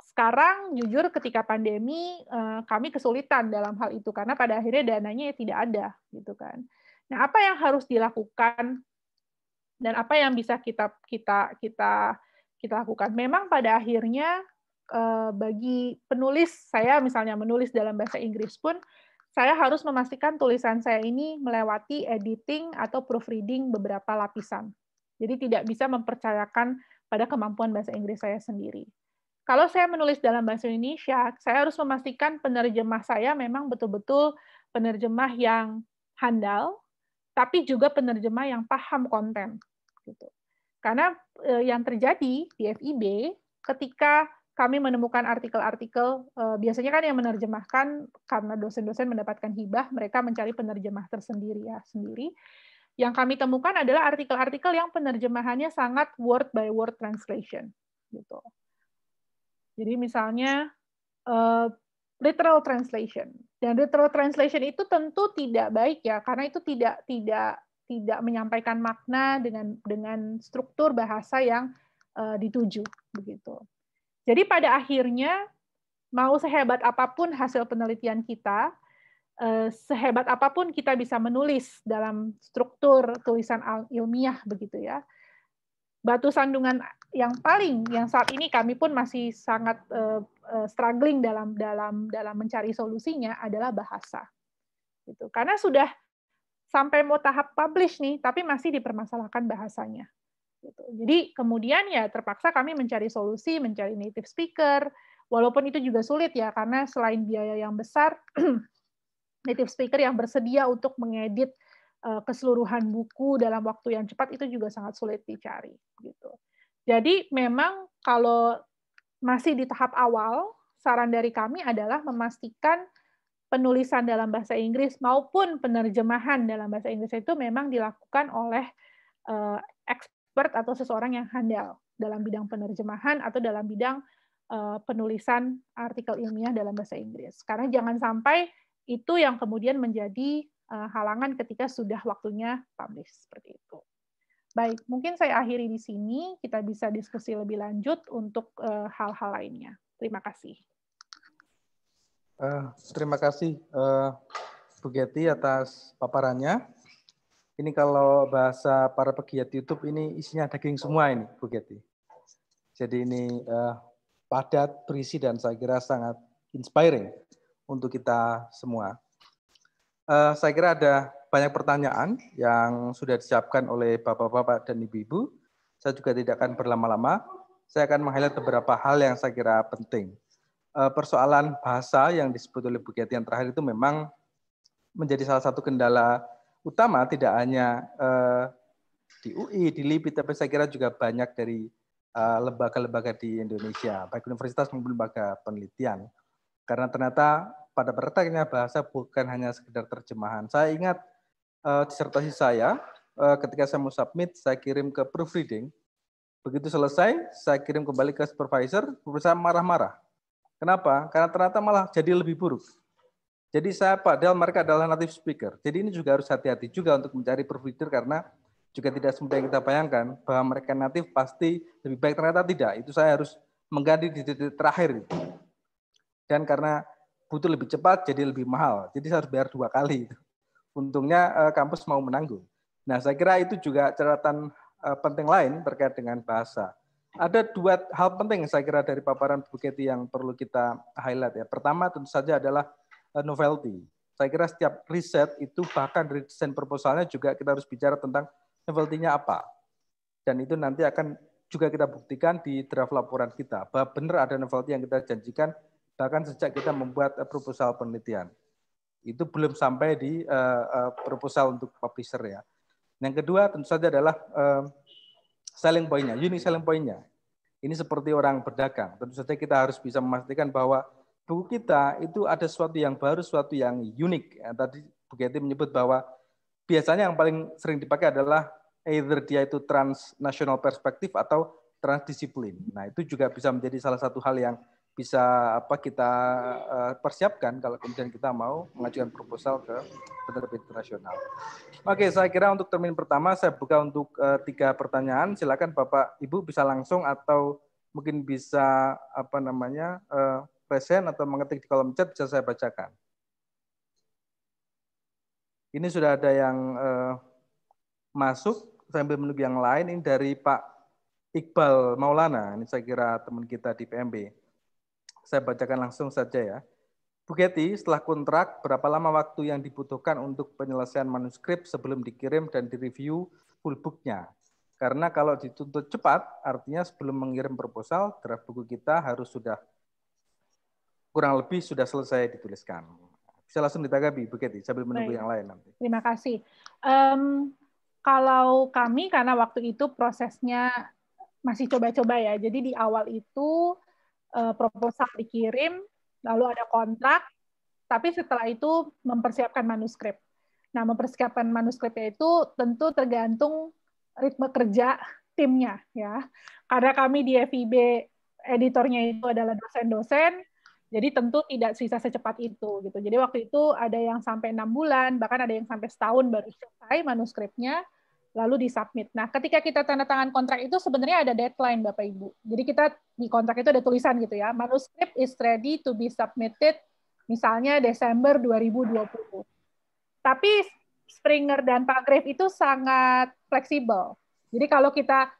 sekarang jujur ketika pandemi kami kesulitan dalam hal itu karena pada akhirnya dananya tidak ada gitu kan. Nah, apa yang harus dilakukan dan apa yang bisa kita lakukan? Memang pada akhirnya bagi penulis, saya misalnya menulis dalam bahasa Inggris pun saya harus memastikan tulisan saya ini melewati editing atau proofreading beberapa lapisan. Jadi tidak bisa mempercayakan pada kemampuan bahasa Inggris saya sendiri. Kalau saya menulis dalam bahasa Indonesia, saya harus memastikan penerjemah saya memang betul-betul penerjemah yang handal, tapi juga penerjemah yang paham konten. Gitu. Karena yang terjadi di FIB, ketika kami menemukan artikel-artikel, biasanya kan yang menerjemahkan, karena dosen-dosen mendapatkan hibah, mereka mencari penerjemah tersendiri ya sendiri. Yang kami temukan adalah artikel-artikel yang penerjemahannya sangat word by word translation. Gitu. Jadi misalnya literal translation, dan literal translation itu tentu tidak baik ya, karena itu tidak menyampaikan makna dengan struktur bahasa yang dituju begitu. Jadi pada akhirnya mau sehebat apapun hasil penelitian kita, sehebat apapun kita bisa menulis dalam struktur tulisan ilmiah begitu ya, batu sandungan yang saat ini kami pun masih sangat struggling dalam mencari solusinya adalah bahasa. Gitu. Karena sudah sampai mau tahap publish nih, tapi masih dipermasalahkan bahasanya. Gitu. Jadi kemudian ya terpaksa kami mencari solusi, mencari native speaker, walaupun itu juga sulit ya, karena selain biaya yang besar, native speaker yang bersedia untuk mengedit keseluruhan buku dalam waktu yang cepat itu juga sangat sulit dicari. Gitu. Jadi memang kalau masih di tahap awal, saran dari kami adalah memastikan penulisan dalam bahasa Inggris maupun penerjemahan dalam bahasa Inggris itu memang dilakukan oleh expert atau seseorang yang handal dalam bidang penerjemahan atau dalam bidang penulisan artikel ilmiah dalam bahasa Inggris. Karena jangan sampai itu yang kemudian menjadi halangan ketika sudah waktunya publish seperti itu. Baik, mungkin saya akhiri di sini. Kita bisa diskusi lebih lanjut untuk hal-hal lainnya. Terima kasih. Terima kasih Bu Getty atas paparannya. Ini kalau bahasa para pegiat YouTube ini isinya daging semua ini Bu Getty. Jadi ini padat, berisi, dan saya kira sangat inspiring untuk kita semua. Saya kira ada banyak pertanyaan yang sudah disiapkan oleh Bapak-Bapak dan Ibu-Ibu. Saya juga tidak akan berlama-lama. Saya akan meng-highlight beberapa hal yang saya kira penting. Persoalan bahasa yang disebut oleh Bu Getty yang terakhir itu memang menjadi salah satu kendala utama, tidak hanya di UI, di LIPI, tapi saya kira juga banyak dari lembaga-lembaga di Indonesia, baik universitas maupun lembaga penelitian. Karena ternyata pada prakteknya bahasa bukan hanya sekedar terjemahan. Saya ingat disertasi saya, ketika saya mau submit, saya kirim ke proofreading. Begitu selesai, saya kirim kembali ke supervisor marah-marah. Kenapa? Karena ternyata malah jadi lebih buruk. Jadi padahal mereka adalah native speaker. Jadi ini juga harus hati-hati juga untuk mencari proofreader, karena juga tidak semudah yang kita bayangkan bahwa mereka native pasti lebih baik, ternyata tidak. Itu saya harus mengganti di titik terakhir. Dan karena butuh lebih cepat, jadi lebih mahal. Jadi saya harus bayar 2 kali. Untungnya kampus mau menanggung. Nah, saya kira itu juga catatan penting lain terkait dengan bahasa. Ada 2 hal penting saya kira dari paparan Bu Getty yang perlu kita highlight ya. Pertama tentu saja adalah novelty. Saya kira setiap riset itu bahkan dari desain proposalnya juga kita harus bicara tentang novelty-nya apa. Dan itu nanti akan juga kita buktikan di draft laporan kita, bahwa benar ada novelty yang kita janjikan bahkan sejak kita membuat proposal penelitian. Itu belum sampai di proposal untuk publisher ya. Yang kedua tentu saja adalah selling point-nya, unique selling point-nya. Ini seperti orang berdagang. Tentu saja kita harus bisa memastikan bahwa buku kita itu ada sesuatu yang baru, sesuatu yang unik. Ya, tadi Bu Getty menyebut bahwa biasanya yang paling sering dipakai adalah either dia itu transnational perspektif atau transdisiplin. Nah, itu juga bisa menjadi salah satu hal yang bisa kita persiapkan kalau kemudian kita mau mengajukan proposal ke penerbit internasional. Oke, saya kira untuk termin pertama saya buka untuk 3 pertanyaan. Silakan Bapak Ibu bisa langsung atau mungkin bisa present atau mengetik di kolom chat, bisa saya bacakan. Ini sudah ada yang masuk sambil menunggu yang lain. Ini dari Pak Iqbal Maulana. Ini saya kira teman kita di PMB. Saya bacakan langsung saja ya. Bu Getty, setelah kontrak, berapa lama waktu yang dibutuhkan untuk penyelesaian manuskrip sebelum dikirim dan direview full book-nya? Karena kalau dituntut cepat, artinya sebelum mengirim proposal, draft buku kita harus sudah kurang lebih sudah selesai dituliskan. Bisa langsung ditanggapi, Bu Getty, sambil menunggu yang lain nanti. Terima kasih. Kalau kami, karena waktu itu prosesnya masih coba-coba ya, jadi di awal itu proposal dikirim, lalu ada kontrak, tapi setelah itu mempersiapkan manuskrip. Nah, mempersiapkan manuskripnya itu tentu tergantung ritme kerja timnya ya. Karena kami di FIB editornya itu adalah dosen-dosen, jadi tentu tidak bisa secepat itu gitu. Jadi waktu itu ada yang sampai 6 bulan, bahkan ada yang sampai setahun baru selesai manuskripnya, lalu disubmit. Nah, ketika kita tanda tangan kontrak itu sebenarnya ada deadline, Bapak Ibu. Jadi kita di kontrak itu ada tulisan gitu ya, manuskrip is ready to be submitted misalnya Desember 2020. Tapi Springer dan Palgrave itu sangat fleksibel. Jadi kalau kita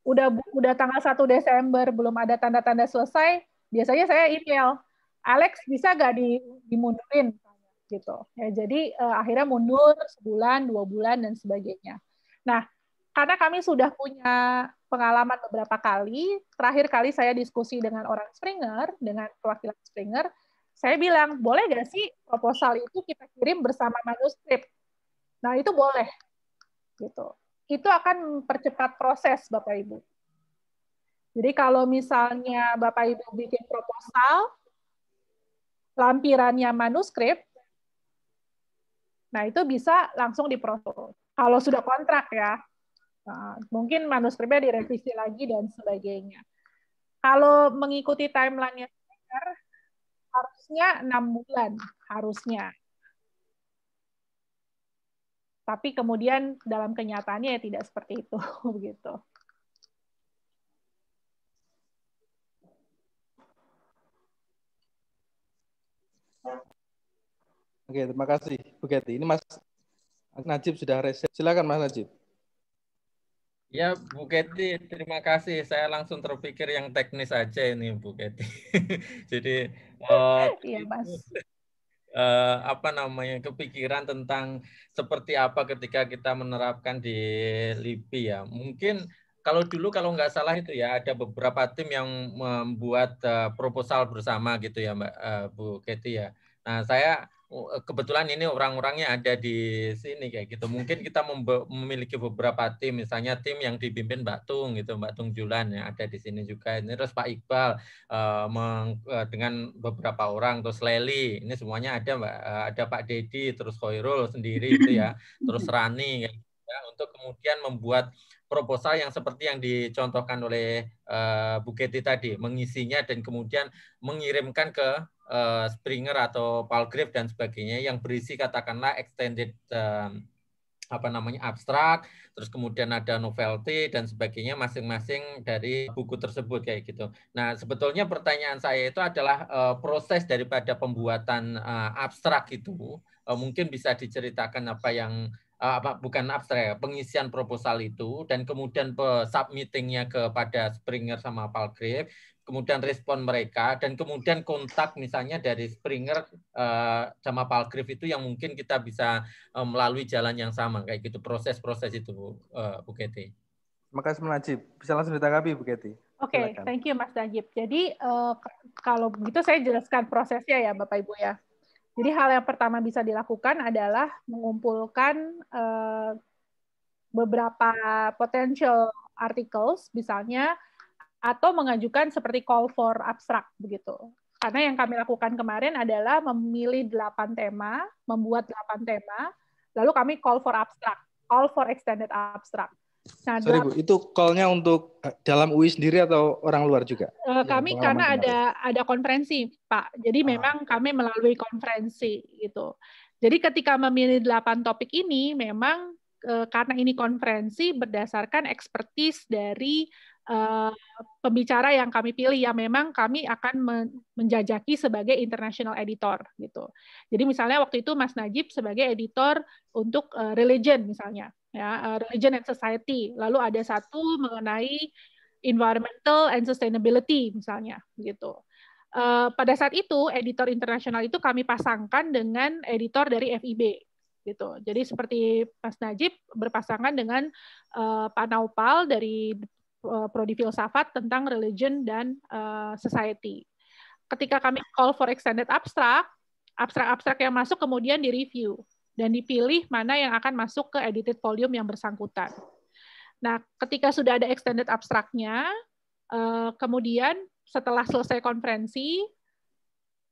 udah tanggal 1 Desember belum ada tanda-tanda selesai, biasanya saya email, Alex bisa nggak dimundurin gitu. Ya, jadi akhirnya mundur sebulan, 2 bulan dan sebagainya. Nah, karena kami sudah punya pengalaman beberapa kali, terakhir kali saya diskusi dengan orang Springer, dengan perwakilan Springer, saya bilang, boleh nggak sih proposal itu kita kirim bersama manuskrip? Nah, itu boleh. Gitu. Itu akan mempercepat proses, Bapak Ibu. Jadi kalau misalnya Bapak Ibu bikin proposal, lampirannya manuskrip, nah itu bisa langsung diproses. Kalau sudah kontrak ya, nah, mungkin manuskripnya direvisi lagi dan sebagainya. Kalau mengikuti timeline-nya harusnya 6 bulan, harusnya. Tapi kemudian dalam kenyataannya ya tidak seperti itu, begitu. Oke, terima kasih Bu Kety. Ini Mas Najib sudah reset. Silakan Mas Najib. Ya, Bu Kety, terima kasih. Saya langsung terpikir yang teknis aja ini, Bu Kety. Jadi, iya, Mas. apa namanya, kepikiran tentang seperti apa ketika kita menerapkan di LIPI ya. Mungkin kalau dulu kalau nggak salah itu ya ada beberapa tim yang membuat proposal bersama gitu ya, Mbak Bu Kety ya. Nah, saya kebetulan ini orang-orangnya ada di sini kayak gitu. Mungkin kita memiliki beberapa tim, misalnya tim yang dipimpin Mbak Tung gitu, Mbak Tung Julan yang ada di sini juga. Ini terus Pak Iqbal dengan beberapa orang, terus Leli, ini semuanya ada Mbak, ada Pak Dedi, terus Khairul sendiri itu ya, terus Rani ya, untuk kemudian membuat proposal yang seperti yang dicontohkan oleh Bu Kety tadi, mengisinya dan kemudian mengirimkan ke Springer atau Palgrave dan sebagainya yang berisi katakanlah extended abstrak, terus kemudian ada novelty dan sebagainya masing-masing dari buku tersebut kayak gitu. Nah, sebetulnya pertanyaan saya itu adalah proses daripada pembuatan abstrak itu mungkin bisa diceritakan apa yang bukan abstrak ya, pengisian proposal itu dan kemudian submittingnya kepada Springer sama Palgrave, kemudian respon mereka, dan kemudian kontak misalnya dari Springer sama Palgrave itu yang mungkin kita bisa melalui jalan yang sama, kayak gitu proses-proses itu, Bu Kety. Terima kasih Mas Najib. Bisa langsung ditanggapi Bu Kety. Oke, thank you Mas Najib. Jadi kalau begitu saya jelaskan prosesnya ya Bapak Ibu ya. Jadi hal yang pertama bisa dilakukan adalah mengumpulkan beberapa potential articles misalnya, atau mengajukan seperti call for abstract begitu. Karena yang kami lakukan kemarin adalah memilih 8 tema, membuat 8 tema, lalu kami call for abstract, call for extended abstract. Nah, sorry Bu, itu call-nya untuk dalam UI sendiri atau orang luar juga? Kami karena ada konferensi, Pak. Jadi memang kami melalui konferensi gitu. Jadi ketika memilih 8 topik ini, memang karena ini konferensi berdasarkan expertise dari pembicara yang kami pilih, yang memang kami akan menjajaki sebagai international editor gitu. Jadi misalnya waktu itu Mas Najib sebagai editor untuk religion misalnya, ya, religion and society. Lalu ada satu mengenai environmental and sustainability misalnya gitu. Pada saat itu editor internasional itu kami pasangkan dengan editor dari FIB gitu. Jadi seperti Mas Najib berpasangan dengan Pak Naupal dari Prodi Filsafat tentang religion dan society. Ketika kami call for extended abstract, abstrak-abstrak yang masuk kemudian direview dan dipilih mana yang akan masuk ke edited volume yang bersangkutan. Nah, ketika sudah ada extended abstraknya, kemudian setelah selesai konferensi,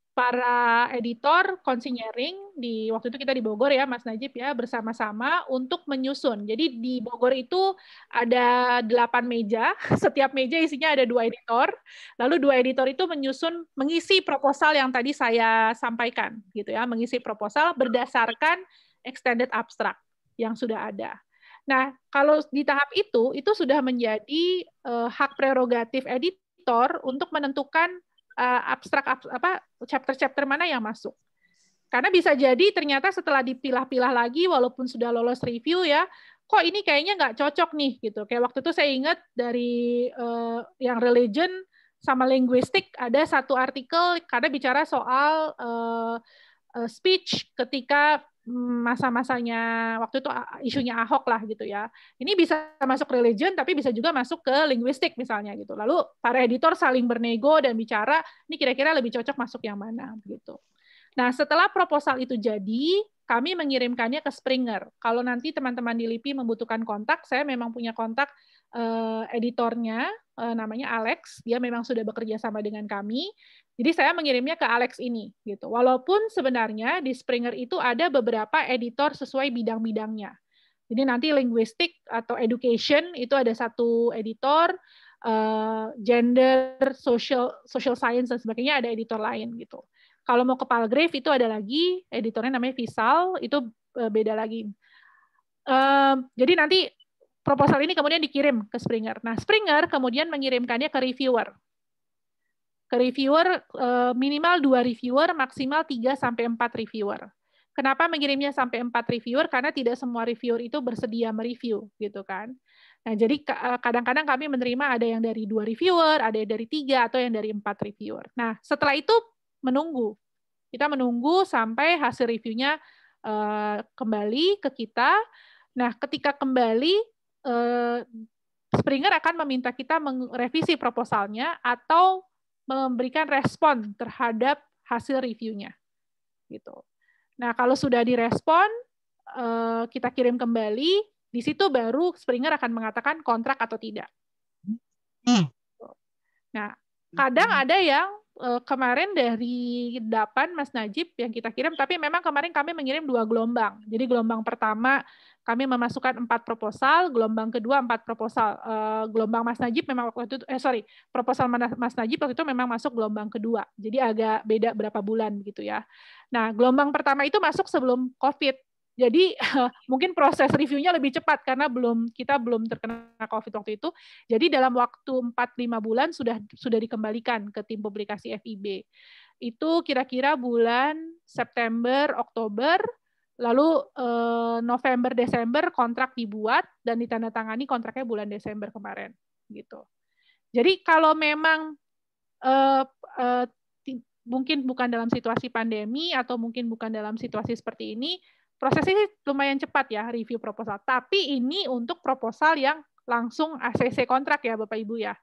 para editor konsinyering di waktu itu kita di Bogor ya Mas Najib ya bersama-sama untuk menyusun. Jadi di Bogor itu ada 8 meja, setiap meja isinya ada 2 editor. Lalu 2 editor itu mengisi proposal yang tadi saya sampaikan gitu ya, mengisi proposal berdasarkan extended abstract yang sudah ada. Nah, kalau di tahap itu sudah menjadi hak prerogatif editor untuk menentukan chapter-chapter mana yang masuk. Karena bisa jadi ternyata setelah dipilah-pilah lagi, walaupun sudah lolos review ya, kok ini kayaknya nggak cocok nih gitu. Kayak waktu itu saya ingat dari yang religion sama linguistik ada satu artikel karena bicara soal speech ketika masa-masanya waktu itu isunya Ahok lah gitu ya. Ini bisa masuk religion tapi bisa juga masuk ke linguistik misalnya gitu. Lalu para editor saling bernego dan bicara ini kira-kira lebih cocok masuk yang mana gitu. Nah, setelah proposal itu jadi, kami mengirimkannya ke Springer. Kalau nanti teman-teman di LIPI membutuhkan kontak, saya memang punya kontak editornya, namanya Alex. Dia memang sudah bekerja sama dengan kami. Jadi saya mengirimnya ke Alex ini. Gitu. Walaupun sebenarnya di Springer itu ada beberapa editor sesuai bidang-bidangnya. Jadi nanti linguistik atau education itu ada satu editor, gender, social science dan sebagainya ada editor lain gitu. Kalau mau ke Palgrave itu ada lagi, editornya namanya Visal, itu beda lagi. Jadi nanti proposal ini kemudian dikirim ke Springer. Nah, Springer kemudian mengirimkannya ke reviewer. Ke reviewer minimal 2 reviewer, maksimal 3-4 reviewer. Kenapa mengirimnya sampai 4 reviewer? Karena tidak semua reviewer itu bersedia mereview, gitu kan. Nah, jadi kadang-kadang kami menerima ada yang dari 2 reviewer, ada yang dari 3, atau yang dari 4 reviewer. Nah, setelah itu menunggu. Kita menunggu sampai hasil reviewnya kembali ke kita. Nah, ketika kembali, Springer akan meminta kita merevisi proposalnya atau memberikan respon terhadap hasil reviewnya. Gitu. Nah, kalau sudah direspon, kita kirim kembali, di situ baru Springer akan mengatakan kontrak atau tidak. Nah, kadang ada yang kemarin dari DAPAN Mas Najib yang kita kirim, tapi memang kemarin kami mengirim 2 gelombang. Jadi gelombang pertama kami memasukkan 4 proposal, gelombang kedua 4 proposal. Gelombang Mas Najib memang waktu itu, proposal Mas Najib waktu itu memang masuk gelombang kedua. Jadi agak beda berapa bulan gitu ya. Nah, gelombang pertama itu masuk sebelum COVID. Jadi mungkin proses reviewnya lebih cepat karena kita belum terkena COVID waktu itu. Jadi dalam waktu 4-5 bulan sudah dikembalikan ke tim publikasi FIB. Itu kira-kira bulan September, Oktober, lalu November, Desember kontrak dibuat dan ditandatangani kontraknya bulan Desember kemarin. Gitu. Jadi kalau memang mungkin bukan dalam situasi pandemi atau mungkin bukan dalam situasi seperti ini, prosesnya lumayan cepat ya review proposal. Tapi ini untuk proposal yang langsung ACC kontrak ya Bapak Ibu ya.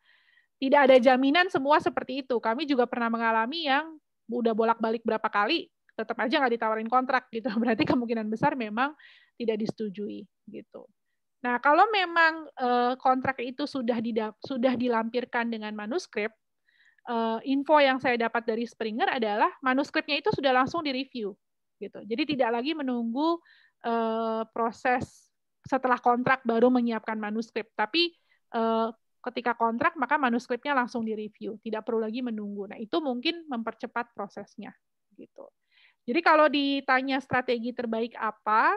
Tidak ada jaminan semua seperti itu. Kami juga pernah mengalami yang udah bolak-balik berapa kali, tetap aja nggak ditawarin kontrak gitu. Berarti kemungkinan besar memang tidak disetujui gitu. Nah kalau memang kontrak itu sudah dilampirkan dengan manuskrip, info yang saya dapat dari Springer adalah manuskripnya itu sudah langsung direview. Gitu. Jadi tidak lagi menunggu proses setelah kontrak baru menyiapkan manuskrip, tapi ketika kontrak maka manuskripnya langsung direview, tidak perlu lagi menunggu. Nah itu mungkin mempercepat prosesnya. Gitu. Jadi kalau ditanya strategi terbaik apa,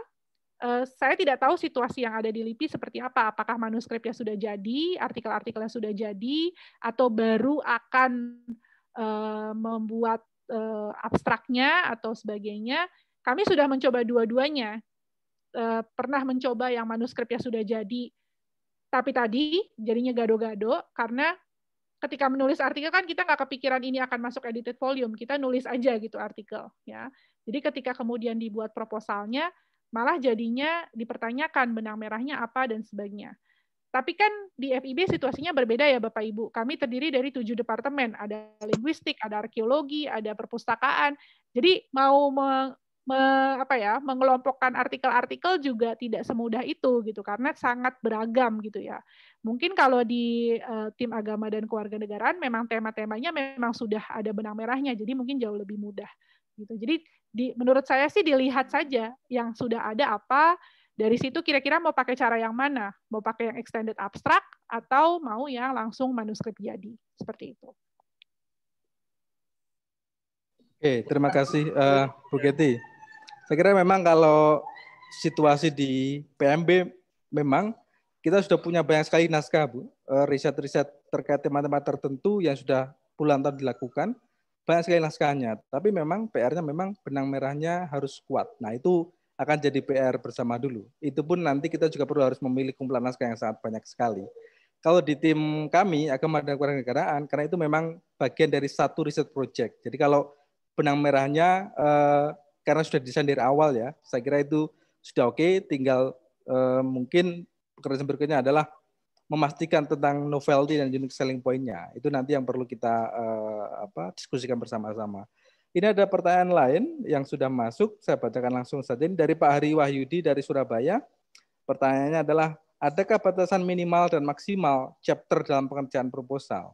saya tidak tahu situasi yang ada di LIPI seperti apa. Apakah manuskripnya sudah jadi, artikel-artikelnya sudah jadi, atau baru akan membuat abstraknya atau sebagainya. Kami sudah mencoba dua-duanya. Pernah mencoba yang manuskripnya sudah jadi, tapi tadi jadinya gado-gado karena ketika menulis artikel kan kita nggak kepikiran ini akan masuk edited volume, kita nulis aja gitu artikel ya. Jadi ketika kemudian dibuat proposalnya malah jadinya dipertanyakan benang merahnya apa dan sebagainya. Tapi kan di FIB situasinya berbeda ya Bapak Ibu. Kami terdiri dari 7 departemen, ada linguistik, ada arkeologi, ada perpustakaan. Jadi mau mengelompokkan artikel-artikel juga tidak semudah itu gitu karena sangat beragam gitu ya. Mungkin kalau di tim agama dan kewarganegaraan memang tema-temanya memang sudah ada benang merahnya, jadi mungkin jauh lebih mudah gitu. Jadi menurut saya sih dilihat saja yang sudah ada apa. Dari situ kira-kira mau pakai cara yang mana? Mau pakai yang extended abstract atau mau yang langsung manuskrip jadi? Seperti itu. Oke, terima kasih Bu Kety. Saya kira memang kalau situasi di PMB memang kita sudah punya banyak sekali naskah, Bu. Riset-riset terkait tema-tema tertentu yang sudah puluhan tahun dilakukan. banyak sekali naskahnya, tapi memang PR-nya memang benang merahnya harus kuat. Nah, itu akan jadi PR bersama dulu. Itu pun nanti kita juga perlu harus memilih kumpulan naskah yang sangat banyak sekali. Kalau di tim kami, Agama dan Kewarganegaraan, karena itu memang bagian dari satu riset project. Jadi kalau benang merahnya, karena sudah desain dari awal ya, saya kira itu sudah oke, tinggal mungkin pekerjaan berikutnya adalah memastikan tentang novelty dan unique selling point-nya. Itu nanti yang perlu kita diskusikan bersama-sama. Ini ada pertanyaan lain yang sudah masuk, saya bacakan langsung saja. Ini dari Pak Hari Wahyudi dari Surabaya. Pertanyaannya adalah, adakah batasan minimal dan maksimal chapter dalam pengerjaan proposal?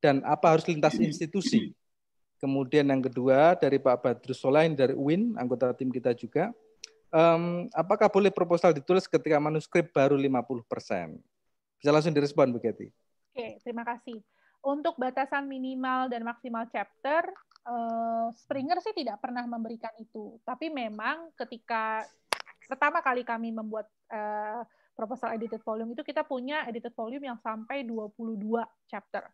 Dan apa harus lintas institusi? Kemudian yang kedua dari Pak Badrus Solain dari UIN, anggota tim kita juga. Apakah boleh proposal ditulis ketika manuskrip baru 50%? Bisa langsung direspon, Bu Kety. Oke, terima kasih. Untuk batasan minimal dan maksimal chapter, Springer sih tidak pernah memberikan itu. Tapi memang ketika pertama kali kami membuat proposal edited volume itu, kita punya edited volume yang sampai 22 chapter.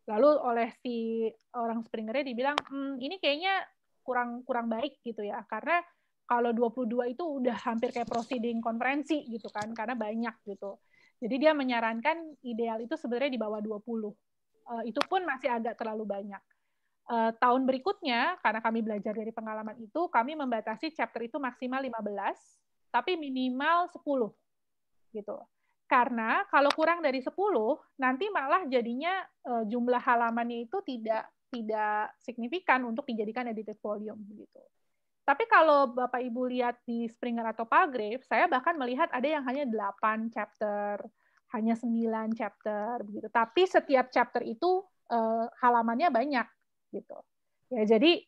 Lalu oleh si orang Springernya dibilang, ini kayaknya kurang baik gitu ya, karena kalau 22 itu udah hampir kayak proceeding konferensi gitu kan, karena banyak gitu. Jadi dia menyarankan ideal itu sebenarnya di bawah 20. Itu pun masih agak terlalu banyak. Tahun berikutnya, karena kami belajar dari pengalaman itu, kami membatasi chapter itu maksimal 15, tapi minimal 10. Gitu. Karena kalau kurang dari 10, nanti malah jadinya jumlah halamannya itu tidak signifikan untuk dijadikan edited volume. Gitu. Tapi kalau Bapak Ibu lihat di Springer atau Palgrave, saya bahkan melihat ada yang hanya 8 chapter, hanya 9 chapter begitu. Tapi setiap chapter itu halamannya banyak gitu. Ya, jadi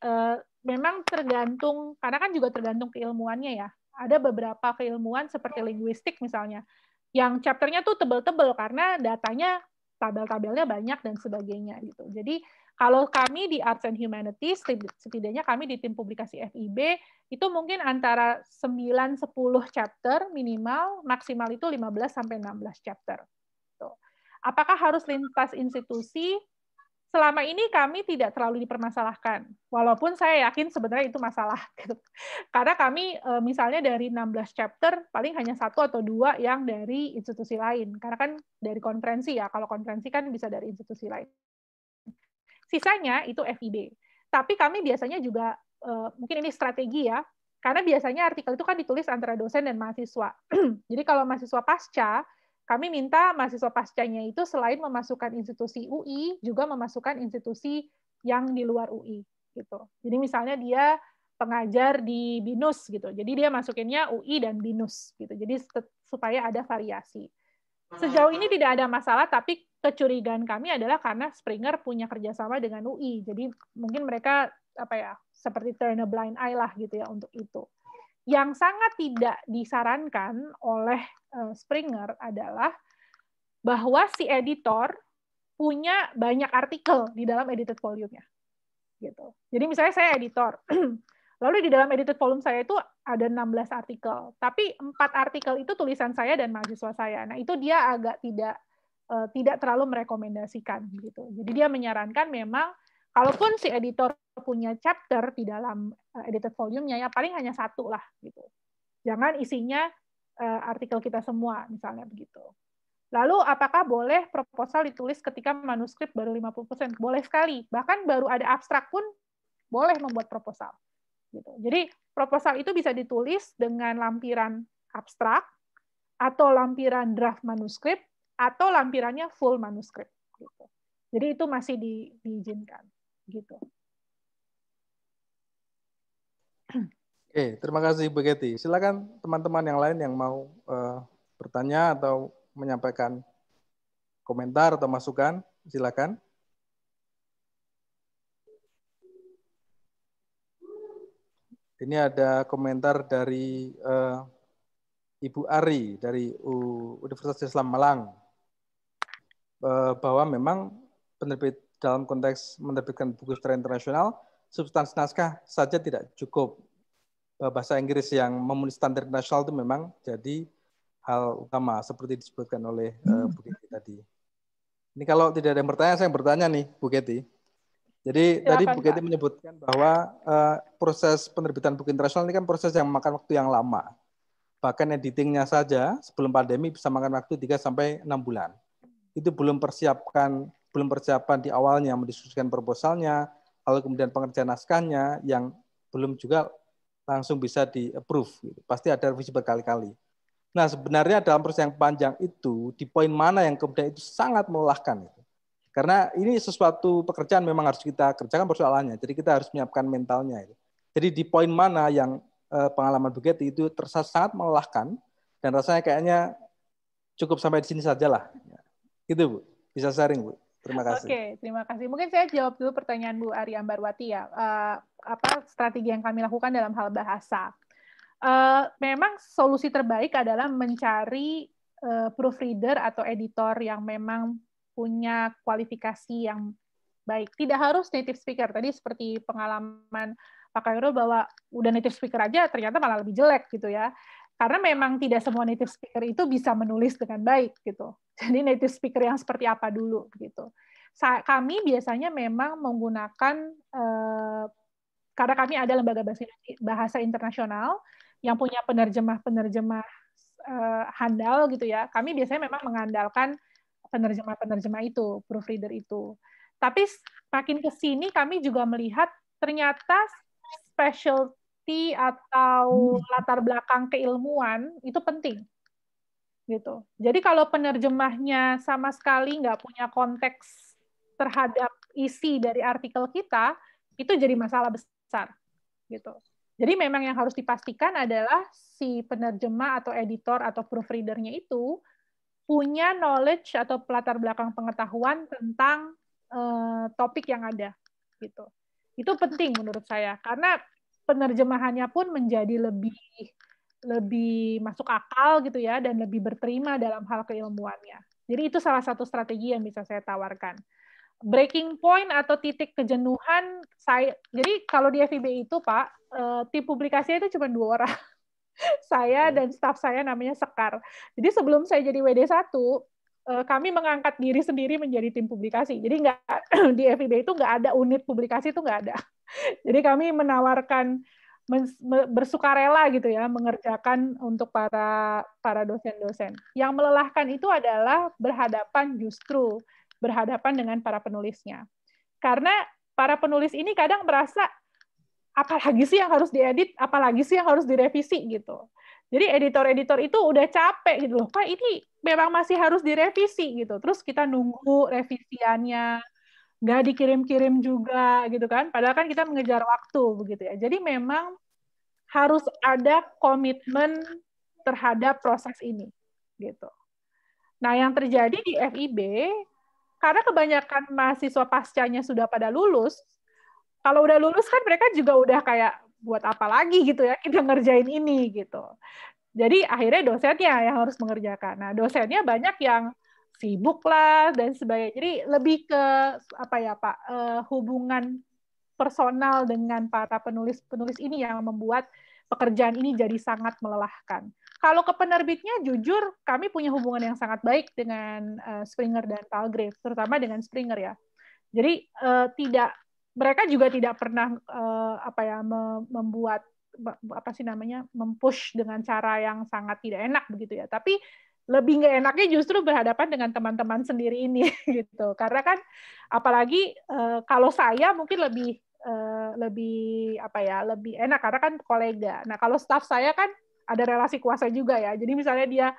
memang tergantung, karena kan juga tergantung keilmuannya ya. Ada beberapa keilmuan seperti linguistik misalnya, yang chapternya tuh tebel-tebel karena datanya tabel-tabelnya banyak dan sebagainya gitu. Jadi kalau kami di Arts and Humanities, setidaknya kami di tim publikasi FIB, itu mungkin antara 9-10 chapter minimal, maksimal itu 15-16 chapter. Apakah harus lintas institusi? Selama ini kami tidak terlalu dipermasalahkan, walaupun saya yakin sebenarnya itu masalah. Karena kami misalnya dari 16 chapter, paling hanya 1 atau 2 yang dari institusi lain. Karena kan dari konferensi ya, kalau konferensi kan bisa dari institusi lain. Sisanya itu FIB. Tapi kami biasanya juga, mungkin ini strategi ya, karena biasanya artikel itu kan ditulis antara dosen dan mahasiswa. Jadi kalau mahasiswa pasca, kami minta mahasiswa pascanya itu selain memasukkan institusi UI, juga memasukkan institusi yang di luar UI. Gitu. Jadi misalnya dia pengajar di BINUS, gitu. Jadi dia masukinnya UI dan BINUS. Gitu. Jadi supaya ada variasi. Sejauh ini tidak ada masalah, tapi kecurigaan kami adalah karena Springer punya kerjasama dengan UI, jadi mungkin mereka seperti turn a blind eye lah gitu ya untuk itu. Yang sangat tidak disarankan oleh Springer adalah bahwa si editor punya banyak artikel di dalam edited volume-nya. Gitu. Jadi misalnya saya editor, lalu di dalam edited volume saya itu ada 16 artikel, tapi 4 artikel itu tulisan saya dan mahasiswa saya. Nah itu dia agak tidak terlalu merekomendasikan gitu. Jadi dia menyarankan memang kalaupun si editor punya chapter di dalam edited volume-nya ya paling hanya 1 lah gitu. Jangan isinya artikel kita semua misalnya begitu. Lalu apakah boleh proposal ditulis ketika manuskrip baru 50%? Boleh sekali. Bahkan baru ada abstrak pun boleh membuat proposal. Gitu. Jadi proposal itu bisa ditulis dengan lampiran abstrak atau lampiran draft manuskrip atau lampirannya full manuskrip. Gitu. Jadi itu masih diizinkan. Gitu. Oke, terima kasih Bu Kety. Silakan teman-teman yang lain yang mau bertanya atau menyampaikan komentar atau masukan, silakan. Ini ada komentar dari Ibu Ari dari Universitas Islam Malang bahwa memang penerbit dalam konteks menerbitkan buku secara internasional, substansi naskah saja tidak cukup. Bahasa Inggris yang memenuhi standar internasional itu memang jadi hal utama seperti disebutkan oleh Bu Kety tadi. Ini kalau tidak ada yang bertanya, saya bertanya nih Bu Kety. Jadi tadi Silakan, Bu Kety Pak. menyebutkan bahwa proses penerbitan buku internasional ini kan proses yang memakan waktu yang lama. Bahkan editingnya saja sebelum pandemi bisa makan waktu 3-6 bulan. Itu belum persiapan di awalnya, mendiskusikan proposalnya, lalu kemudian pengerjaan naskahnya yang belum juga langsung bisa di-approve. Gitu. Pasti ada revisi berkali-kali. Nah, sebenarnya dalam proses yang panjang itu, di poin mana yang kemudian itu sangat melelahkan. Karena ini sesuatu pekerjaan memang harus kita kerjakan persoalannya. Jadi kita harus menyiapkan mentalnya. Jadi di poin mana yang pengalaman Bu Kety itu terasa sangat melelahkan dan rasanya kayaknya cukup sampai di sini sajalah. Gitu Bu. Bisa sharing Bu. Terima kasih. Oke, terima kasih. Mungkin saya jawab dulu pertanyaan Bu Ari Ambarwati ya. Apa strategi yang kami lakukan dalam hal bahasa? Memang solusi terbaik adalah mencari proofreader atau editor yang memang punya kualifikasi yang baik. Tidak harus native speaker. Tadi seperti pengalaman Pak Khairul bahwa udah native speaker aja ternyata malah lebih jelek gitu ya. Karena memang tidak semua native speaker itu bisa menulis dengan baik gitu. Jadi native speaker yang seperti apa dulu gitu. Kami biasanya memang menggunakan karena kami ada lembaga bahasa internasional yang punya penerjemah-penerjemah handal gitu ya. Kami biasanya memang mengandalkan penerjemah-penerjemah itu, proofreader itu. Tapi makin ke sini kami juga melihat ternyata specialty atau latar belakang keilmuan itu penting. Gitu. Jadi kalau penerjemahnya sama sekali nggak punya konteks terhadap isi dari artikel kita, itu jadi masalah besar. Gitu. Jadi memang yang harus dipastikan adalah si penerjemah atau editor atau proofreader-nya itu punya knowledge atau latar belakang pengetahuan tentang topik yang ada, gitu. Itu penting menurut saya karena penerjemahannya pun menjadi lebih masuk akal gitu ya dan lebih berterima dalam hal keilmuannya. Jadi itu salah satu strategi yang bisa saya tawarkan. Breaking point atau titik kejenuhan jadi kalau di FIB itu Pak, tim publikasinya itu cuma 2 orang. Saya dan staf saya namanya Sekar. Jadi sebelum saya jadi WD1, kami mengangkat diri sendiri menjadi tim publikasi. Jadi nggak di FIB itu nggak ada unit publikasi, itu nggak ada. Jadi kami menawarkan bersukarela gitu ya, mengerjakan untuk para dosen-dosen. Yang melelahkan itu adalah berhadapan dengan para penulisnya. Karena para penulis ini kadang merasa apalagi sih yang harus diedit, apalagi sih yang harus direvisi gitu. Jadi editor-editor itu udah capek gitu loh. Pak, ini memang masih harus direvisi gitu. Terus kita nunggu revisiannya, nggak dikirim-kirim juga gitu kan. Padahal kan kita mengejar waktu begitu ya. Jadi memang harus ada komitmen terhadap proses ini gitu. Nah, yang terjadi di FIB karena kebanyakan mahasiswa pascanya sudah pada lulus, kalau udah lulus kan mereka juga udah kayak buat apa lagi gitu ya kita ngerjain ini gitu. Jadi akhirnya dosennya yang harus mengerjakan. Nah, dosennya banyak yang sibuk lah dan sebagainya. Jadi lebih ke apa ya Pak, hubungan personal dengan para penulis ini yang membuat pekerjaan ini jadi sangat melelahkan. Kalau ke penerbitnya, jujur kami punya hubungan yang sangat baik dengan Springer dan Palgrave, terutama dengan Springer ya. Jadi mereka juga tidak pernah membuat mempush dengan cara yang sangat tidak enak begitu ya. Tapi lebih nggak enaknya justru berhadapan dengan teman-teman sendiri ini gitu. Karena kan apalagi kalau saya mungkin lebih enak karena kan kolega. Nah, kalau staf saya kan ada relasi kuasa juga ya. Jadi misalnya dia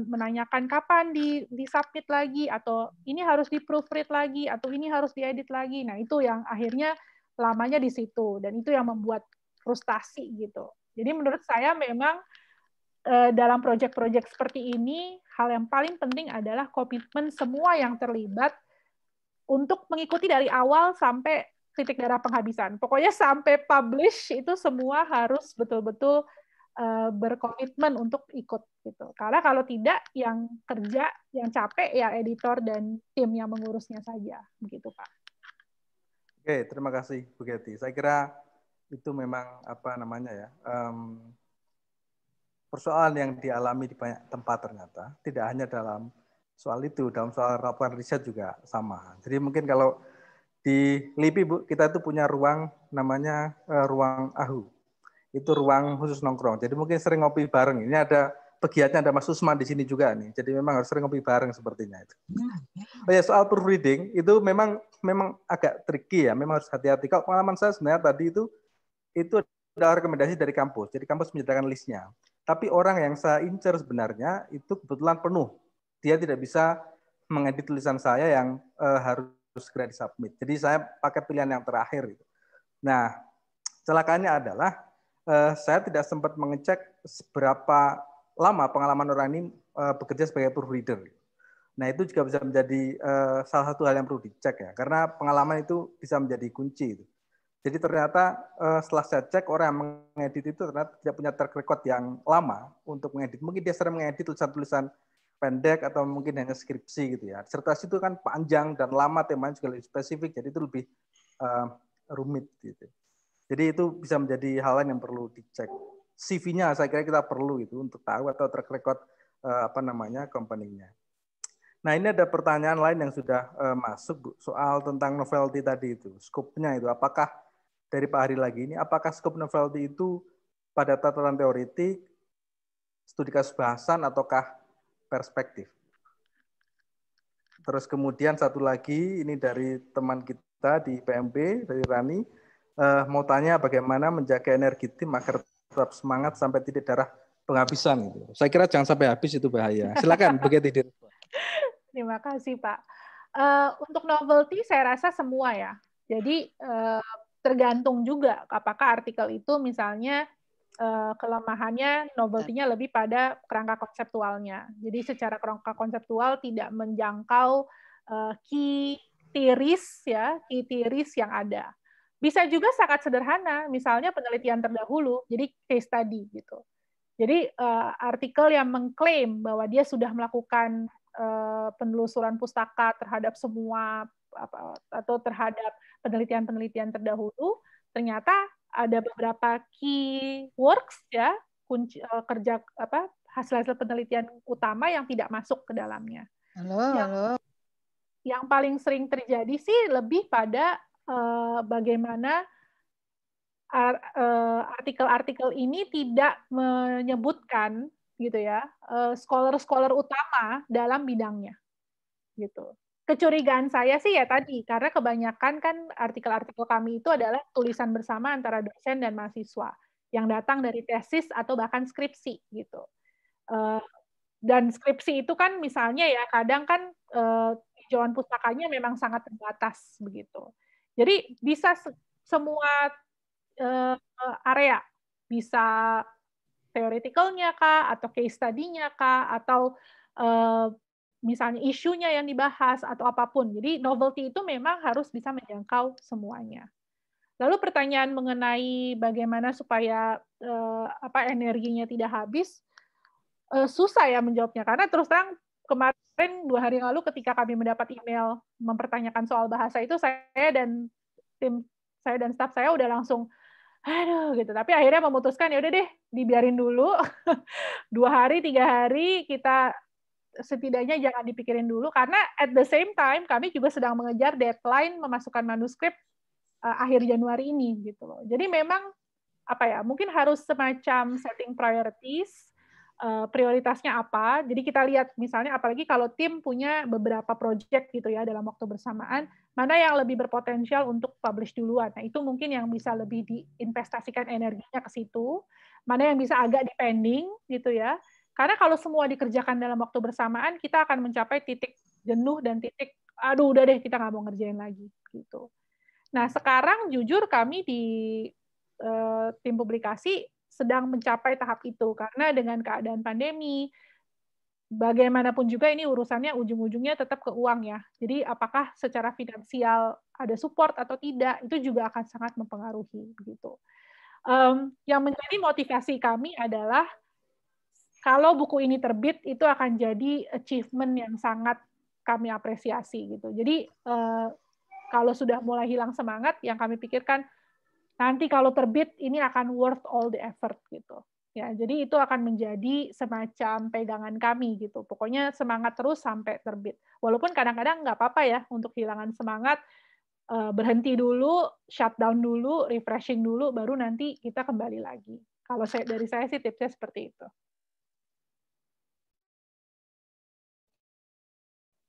menanyakan kapan di-submit lagi, atau ini harus di-proofread lagi, atau ini harus diedit lagi. Nah, itu yang akhirnya lamanya di situ, dan itu yang membuat frustasi gitu. Jadi menurut saya memang dalam proyek-proyek seperti ini, hal yang paling penting adalah komitmen semua yang terlibat untuk mengikuti dari awal sampai titik darah penghabisan. Pokoknya sampai publish itu semua harus betul-betul berkomitmen untuk ikut gitu. Karena kalau tidak, yang kerja, yang capek ya editor dan tim yang mengurusnya saja, begitu Pak. Oke, terima kasih Bu Kety. Saya kira itu memang persoalan yang dialami di banyak tempat ternyata. Tidak hanya dalam soal itu, dalam soal laporan riset juga sama. Jadi mungkin kalau Di LIPI, Bu, kita tuh punya ruang namanya ruang AHU. Itu ruang khusus nongkrong. Jadi mungkin sering ngopi bareng. Ini ada pegiatnya, ada Mas Usman di sini juga nih. Jadi memang harus sering ngopi bareng sepertinya itu. Oh ya, soal proofreading itu memang agak tricky ya. Memang harus hati-hati. Kalau pengalaman saya sebenarnya tadi itu adalah rekomendasi dari kampus. Jadi kampus menyediakan listnya. Tapi orang yang saya incer sebenarnya itu kebetulan penuh. Dia tidak bisa mengedit tulisan saya yang harus segera disubmit. Jadi saya pakai pilihan yang terakhir. Nah, celakanya adalah saya tidak sempat mengecek seberapa lama pengalaman orang ini bekerja sebagai proofreader. Nah, itu juga bisa menjadi salah satu hal yang perlu dicek ya, karena pengalaman itu bisa menjadi kunci. Jadi ternyata setelah saya cek, orang yang mengedit itu ternyata tidak punya track record yang lama untuk mengedit. Mungkin dia sering mengedit tulisan-tulisan pendek atau mungkin hanya skripsi gitu ya. Disertasi itu kan panjang dan lama, temanya juga lebih spesifik, jadi itu lebih rumit gitu. Jadi itu bisa menjadi hal lain yang perlu dicek. CV-nya saya kira kita perlu itu untuk tahu, atau track record company-nya. Nah, ini ada pertanyaan lain yang sudah masuk, Bu, soal tentang novelty tadi itu. Skopnya itu apakah dari Pak Hari lagi ini, apakah skop novelty itu pada tataran teoretik, studi kasus bahasan, ataukah perspektif? Terus kemudian satu lagi, ini dari teman kita di PMB, dari Rani, mau tanya bagaimana menjaga energi tim agar tetap semangat sampai titik darah penghabisan. Gitu. Saya kira jangan sampai habis, itu bahaya. Silakan, begitu. Terima kasih, Pak. Untuk novelty saya rasa semua ya. Jadi tergantung juga apakah artikel itu misalnya kelemahannya novelty-nya lebih pada kerangka konseptualnya. Jadi secara kerangka konseptual tidak menjangkau key theories yang ada. Bisa juga sangat sederhana, misalnya penelitian terdahulu, jadi case study gitu. Jadi artikel yang mengklaim bahwa dia sudah melakukan penelusuran pustaka terhadap semua atau terhadap penelitian-penelitian terdahulu, ternyata ada beberapa key works ya, kunci kerja hasil-hasil penelitian utama yang tidak masuk ke dalamnya. Yang paling sering terjadi sih lebih pada bagaimana artikel-artikel ini tidak menyebutkan gitu ya scholar-scholar utama dalam bidangnya gitu. Kecurigaan saya sih ya tadi, karena kebanyakan kan artikel-artikel kami itu adalah tulisan bersama antara dosen dan mahasiswa yang datang dari tesis atau bahkan skripsi gitu. Dan skripsi itu kan misalnya ya kadang kan tinjauan pustakanya memang sangat terbatas begitu. Jadi bisa semua area, bisa theoretical-nya kah, atau case study-nya kah, atau misalnya isunya yang dibahas, atau apapun. Jadi novelty itu memang harus bisa menjangkau semuanya. Lalu pertanyaan mengenai bagaimana supaya energinya tidak habis, susah ya menjawabnya, karena terus terang kemarin 2 hari lalu ketika kami mendapat email mempertanyakan soal bahasa itu, saya dan tim saya dan staf saya udah langsung aduh gitu, tapi akhirnya memutuskan ya udah deh dibiarin dulu 2 hari 3 hari kita setidaknya jangan dipikirin dulu, karena at the same time kami juga sedang mengejar deadline memasukkan manuskrip akhir Januari ini gitu loh. Jadi memang mungkin harus semacam setting priorities, prioritasnya apa. Jadi kita lihat misalnya apalagi kalau tim punya beberapa project gitu ya dalam waktu bersamaan, mana yang lebih berpotensial untuk publish duluan. Nah, itu mungkin yang bisa lebih diinvestasikan energinya ke situ. Mana yang bisa agak depending gitu ya. Karena kalau semua dikerjakan dalam waktu bersamaan, kita akan mencapai titik jenuh dan titik aduh udah deh kita nggak mau ngerjain lagi gitu. Nah, sekarang jujur kami di tim publikasi sedang mencapai tahap itu, karena dengan keadaan pandemi, bagaimanapun juga ini urusannya ujung-ujungnya tetap ke uang ya. Jadi apakah secara finansial ada support atau tidak, itu juga akan sangat mempengaruhi gitu. Yang menjadi motivasi kami adalah kalau buku ini terbit itu akan jadi achievement yang sangat kami apresiasi gitu. Jadi kalau sudah mulai hilang semangat, yang kami pikirkan nanti kalau terbit ini akan worth all the effort gitu. Ya, jadi itu akan menjadi semacam pegangan kami gitu. Pokoknya semangat terus sampai terbit. Walaupun kadang-kadang nggak apa-apa ya untuk kehilangan semangat. berhenti dulu, shutdown dulu, refreshing dulu, baru nanti kita kembali lagi. Kalau dari saya sih tipsnya seperti itu.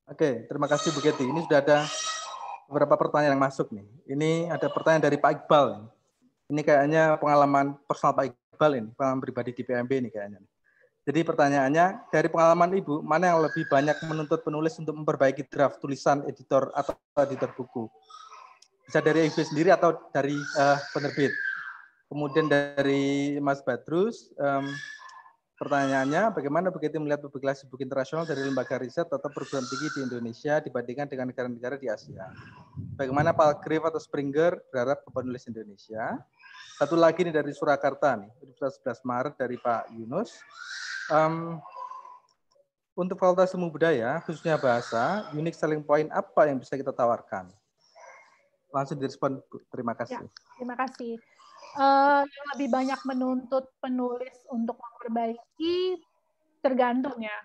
Oke, terima kasih Bu Kety. Ini sudah ada beberapa pertanyaan yang masuk nih. Ini ada pertanyaan dari Pak Iqbal. Ini kayaknya pengalaman personal Pak Iqbal ini, pengalaman pribadi di PMB ini kayaknya. Jadi pertanyaannya, dari pengalaman Ibu, mana yang lebih banyak menuntut penulis untuk memperbaiki draft tulisan editor atau editor buku? Bisa dari Ibu sendiri atau dari penerbit? Kemudian dari Mas Badrus, pertanyaannya, bagaimana Bu Kety melihat publikasi buku internasional dari lembaga riset atau perguruan tinggi di Indonesia dibandingkan dengan negara-negara di Asia? Bagaimana Palgrave atau Springer berharap ke penulis Indonesia? Satu lagi nih dari Surakarta nih, 11 Maret dari Pak Yunus. Untuk Fakultas Ilmu Budaya, khususnya bahasa, unique selling point apa yang bisa kita tawarkan? Langsung direspon, Bu. Terima kasih. Ya, terima kasih. Yang lebih banyak menuntut penulis untuk memperbaiki tergantung ya.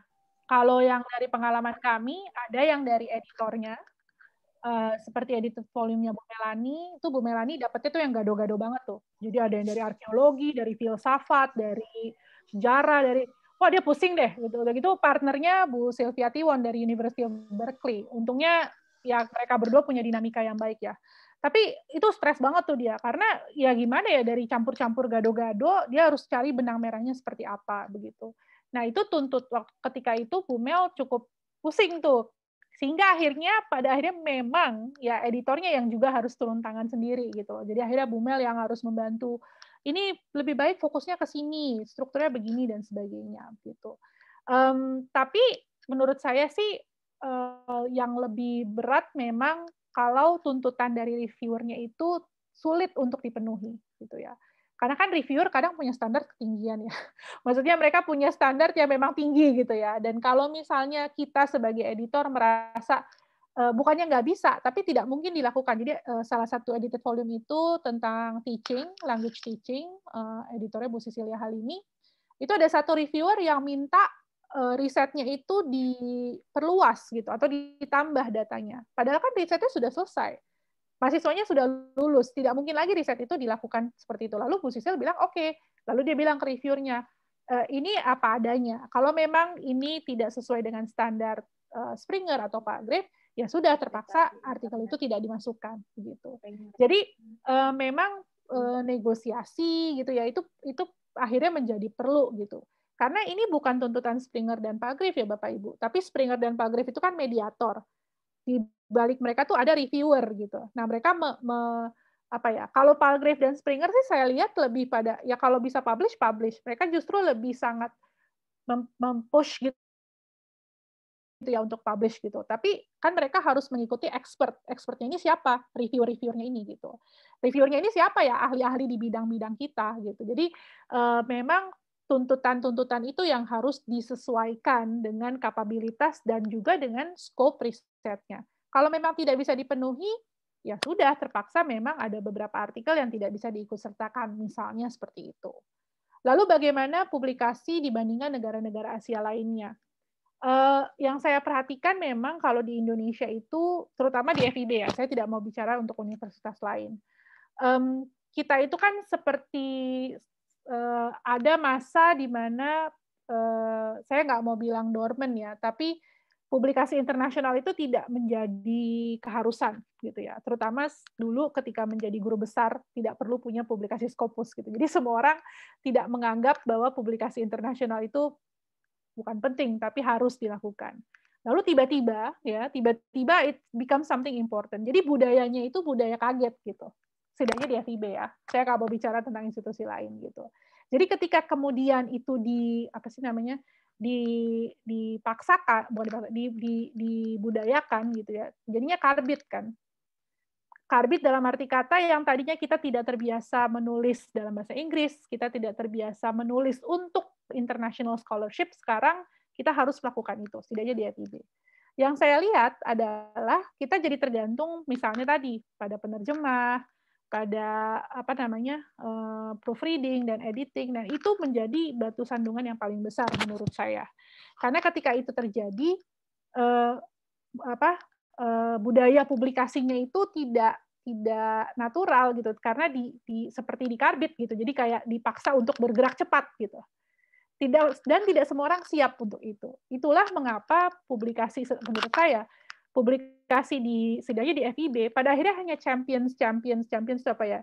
Kalau yang dari pengalaman kami, ada yang dari editornya, seperti edited volume-nya Bu Melani, itu Bu Melani dapetnya tuh yang gado-gado banget tuh. Jadi ada yang dari arkeologi, dari filsafat, dari sejarah, dari wah dia pusing deh gitu. Udah gitu partnernya Bu Sylvia Tiwon dari University of Berkeley. Untungnya ya mereka berdua punya dinamika yang baik ya. Tapi itu stres banget tuh dia, karena ya gimana ya dari campur-campur gado-gado, dia harus cari benang merahnya seperti apa begitu. Nah itu tuntut waktu ketika itu Bu Mel cukup pusing tuh, sehingga pada akhirnya memang ya editornya yang juga harus turun tangan sendiri gitu. Jadi akhirnya Bu Mel yang harus membantu. Ini lebih baik fokusnya ke sini, strukturnya begini dan sebagainya gitu. Tapi menurut saya sih yang lebih berat memang kalau tuntutan dari reviewernya itu sulit untuk dipenuhi gitu ya. Karena kan reviewer kadang punya standar ketinggian ya. Maksudnya mereka punya standar yang memang tinggi gitu ya. Dan kalau misalnya kita sebagai editor merasa bukannya nggak bisa, tapi tidak mungkin dilakukan. Jadi salah satu edited volume itu tentang teaching, language teaching, editornya Bu Cecilia Halimi. Itu ada satu reviewer yang minta risetnya itu diperluas gitu atau ditambah datanya. Padahal kan risetnya sudah selesai. Mahasiswanya sudah lulus, tidak mungkin lagi riset itu dilakukan seperti itu. Lalu Bu Sisil bilang oke. Lalu dia bilang ke reviewernya, ini apa adanya. Kalau memang ini tidak sesuai dengan standar Springer atau Palgrave, ya sudah terpaksa artikel itu tidak dimasukkan gitu. Jadi memang negosiasi gitu ya, itu akhirnya menjadi perlu gitu. Karena ini bukan tuntutan Springer dan Palgrave ya Bapak Ibu, tapi Springer dan Palgrave itu kan mediator. Di balik mereka tuh ada reviewer gitu. Nah, mereka kalau Palgrave dan Springer sih saya lihat lebih pada ya kalau bisa publish. Mereka justru lebih sangat mempush gitu ya untuk publish gitu. Tapi kan mereka harus mengikuti expertnya ini siapa? Reviewernya ini gitu. Reviewernya ini siapa ya? Ahli-ahli di bidang-bidang kita gitu. Jadi memang tuntutan-tuntutan itu yang harus disesuaikan dengan kapabilitas dan juga dengan scope risetnya. Kalau memang tidak bisa dipenuhi, ya sudah terpaksa memang ada beberapa artikel yang tidak bisa diikutsertakan, misalnya seperti itu. Lalu bagaimana publikasi dibandingkan negara-negara Asia lainnya? Yang saya perhatikan memang kalau di Indonesia itu, terutama di FIB ya, saya tidak mau bicara untuk universitas lain. Kita itu kan seperti ada masa di mana saya nggak mau bilang dormant ya, tapi publikasi internasional itu tidak menjadi keharusan gitu ya. Terutama dulu ketika menjadi guru besar tidak perlu punya publikasi Scopus gitu. Jadi semua orang tidak menganggap bahwa publikasi internasional itu bukan penting tapi harus dilakukan. Lalu tiba-tiba it becomes something important. Jadi budayanya itu budaya kaget gitu. Setidaknya di FIB ya. Saya nggak mau bicara tentang institusi lain gitu. Jadi ketika kemudian itu dipaksakan, dibudayakan gitu ya. Jadinya karbit kan. Karbit dalam arti kata yang tadinya kita tidak terbiasa menulis dalam bahasa Inggris, kita tidak terbiasa menulis untuk international scholarship, sekarang kita harus melakukan itu, setidaknya di FIB. Yang saya lihat adalah kita jadi tergantung misalnya tadi pada penerjemah, pada proofreading dan editing, dan itu menjadi batu sandungan yang paling besar menurut saya. Karena ketika itu terjadi budaya publikasinya itu tidak natural gitu, karena seperti di Karbit gitu, jadi kayak dipaksa untuk bergerak cepat gitu. Tidak semua orang siap untuk itu. Itulah mengapa publikasi, menurut saya, publikasi setidaknya di FIB pada akhirnya hanya champions apa ya,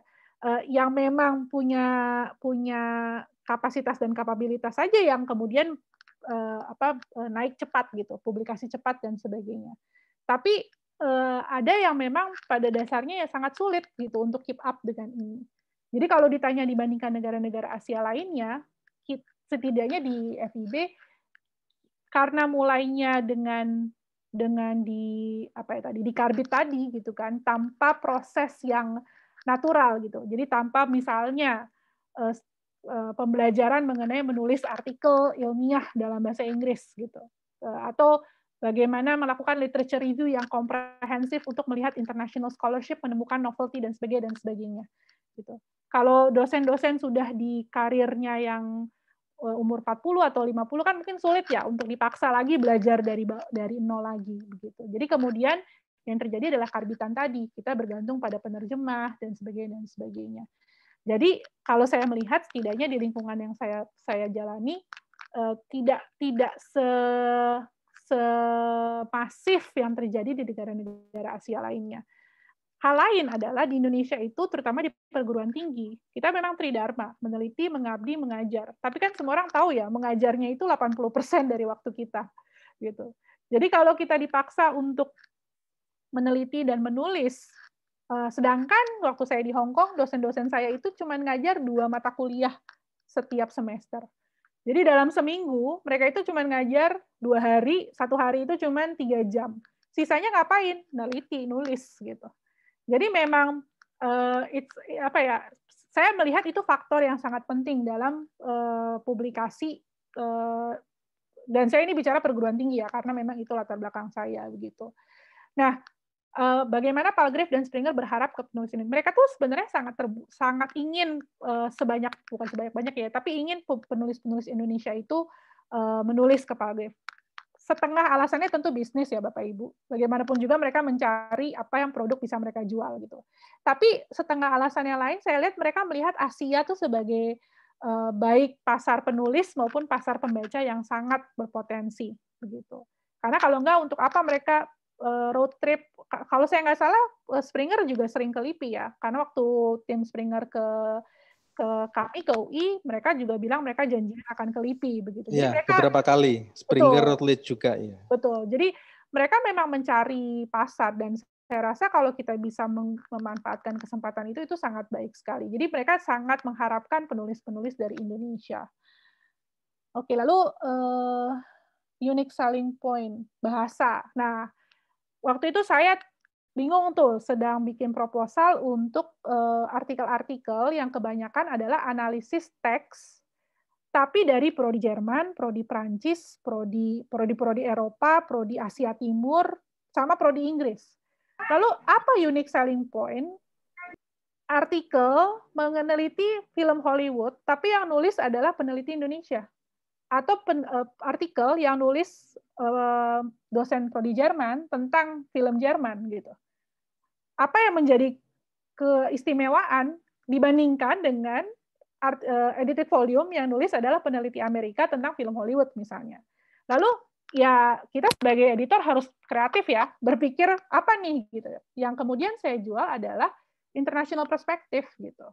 yang memang punya kapasitas dan kapabilitas saja yang kemudian naik cepat gitu, publikasi cepat dan sebagainya. Tapi ada yang memang pada dasarnya ya sangat sulit gitu untuk keep up dengan ini. Jadi kalau ditanya dibandingkan negara-negara Asia lainnya, setidaknya di FIB karena mulainya dengan di Karbit tadi gitu kan, tanpa proses yang natural gitu. Jadi tanpa misalnya pembelajaran mengenai menulis artikel ilmiah dalam bahasa Inggris gitu, atau bagaimana melakukan literature review yang komprehensif untuk melihat international scholarship, menemukan novelty dan sebagainya gitu. Kalau dosen-dosen sudah di karirnya yang umur 40 atau 50 kan mungkin sulit ya untuk dipaksa lagi belajar dari nol lagi begitu. Jadi kemudian yang terjadi adalah karbitan tadi, kita bergantung pada penerjemah dan sebagainya. Jadi kalau saya melihat setidaknya di lingkungan yang saya jalani tidak semasif yang terjadi di negara-negara Asia lainnya. Hal lain adalah di Indonesia itu, terutama di perguruan tinggi, kita memang tridharma, meneliti, mengabdi, mengajar. Tapi kan semua orang tahu ya, mengajarnya itu 80% dari waktu kita. Gitu. Jadi kalau kita dipaksa untuk meneliti dan menulis, sedangkan waktu saya di Hong Kong, dosen-dosen saya itu cuma ngajar 2 mata kuliah setiap semester. Jadi dalam seminggu, mereka itu cuma ngajar 2 hari, 1 hari itu cuma 3 jam. Sisanya ngapain? Neliti, nulis gitu. Jadi memang saya melihat itu faktor yang sangat penting dalam publikasi, dan saya ini bicara perguruan tinggi ya, karena memang itu latar belakang saya begitu. Nah, bagaimana Palgrave dan Springer berharap ke penulis ini? Mereka tuh sebenarnya sangat ingin bukan sebanyak-banyak ya, tapi ingin penulis-penulis Indonesia itu menulis ke Palgrave. Setengah alasannya tentu bisnis ya Bapak Ibu. Bagaimanapun juga mereka mencari apa yang produk bisa mereka jual gitu. Tapi setengah alasannya lain, saya lihat mereka melihat Asia tuh sebagai baik pasar penulis maupun pasar pembaca yang sangat berpotensi begitu. Karena kalau enggak, untuk apa mereka road trip? Kalau saya nggak salah, Springer juga sering ke LIPI ya. Karena waktu tim Springer ke kami ke UI, mereka juga bilang mereka janjian akan ke LIPI begitu. Jadi ya, mereka, beberapa kali Springer road lead juga ya. Betul. Jadi mereka memang mencari pasar, dan saya rasa kalau kita bisa memanfaatkan kesempatan itu sangat baik sekali. Jadi mereka sangat mengharapkan penulis-penulis dari Indonesia. Oke, lalu unique selling point, bahasa. Nah, waktu itu saya bingung tuh, sedang bikin proposal untuk artikel-artikel yang kebanyakan adalah analisis teks, tapi dari prodi Jerman, prodi Prancis, prodi Eropa, prodi Asia Timur, sama prodi Inggris. Lalu apa unique selling point? Artikel meneliti film Hollywood, tapi yang nulis adalah peneliti Indonesia. Atau artikel yang nulis dosen prodi Jerman tentang film Jerman gitu. Apa yang menjadi keistimewaan dibandingkan dengan edited volume yang nulis adalah peneliti Amerika tentang film Hollywood misalnya. Lalu ya kita sebagai editor harus kreatif ya, berpikir apa nih gitu. Yang kemudian saya jual adalah international perspective gitu.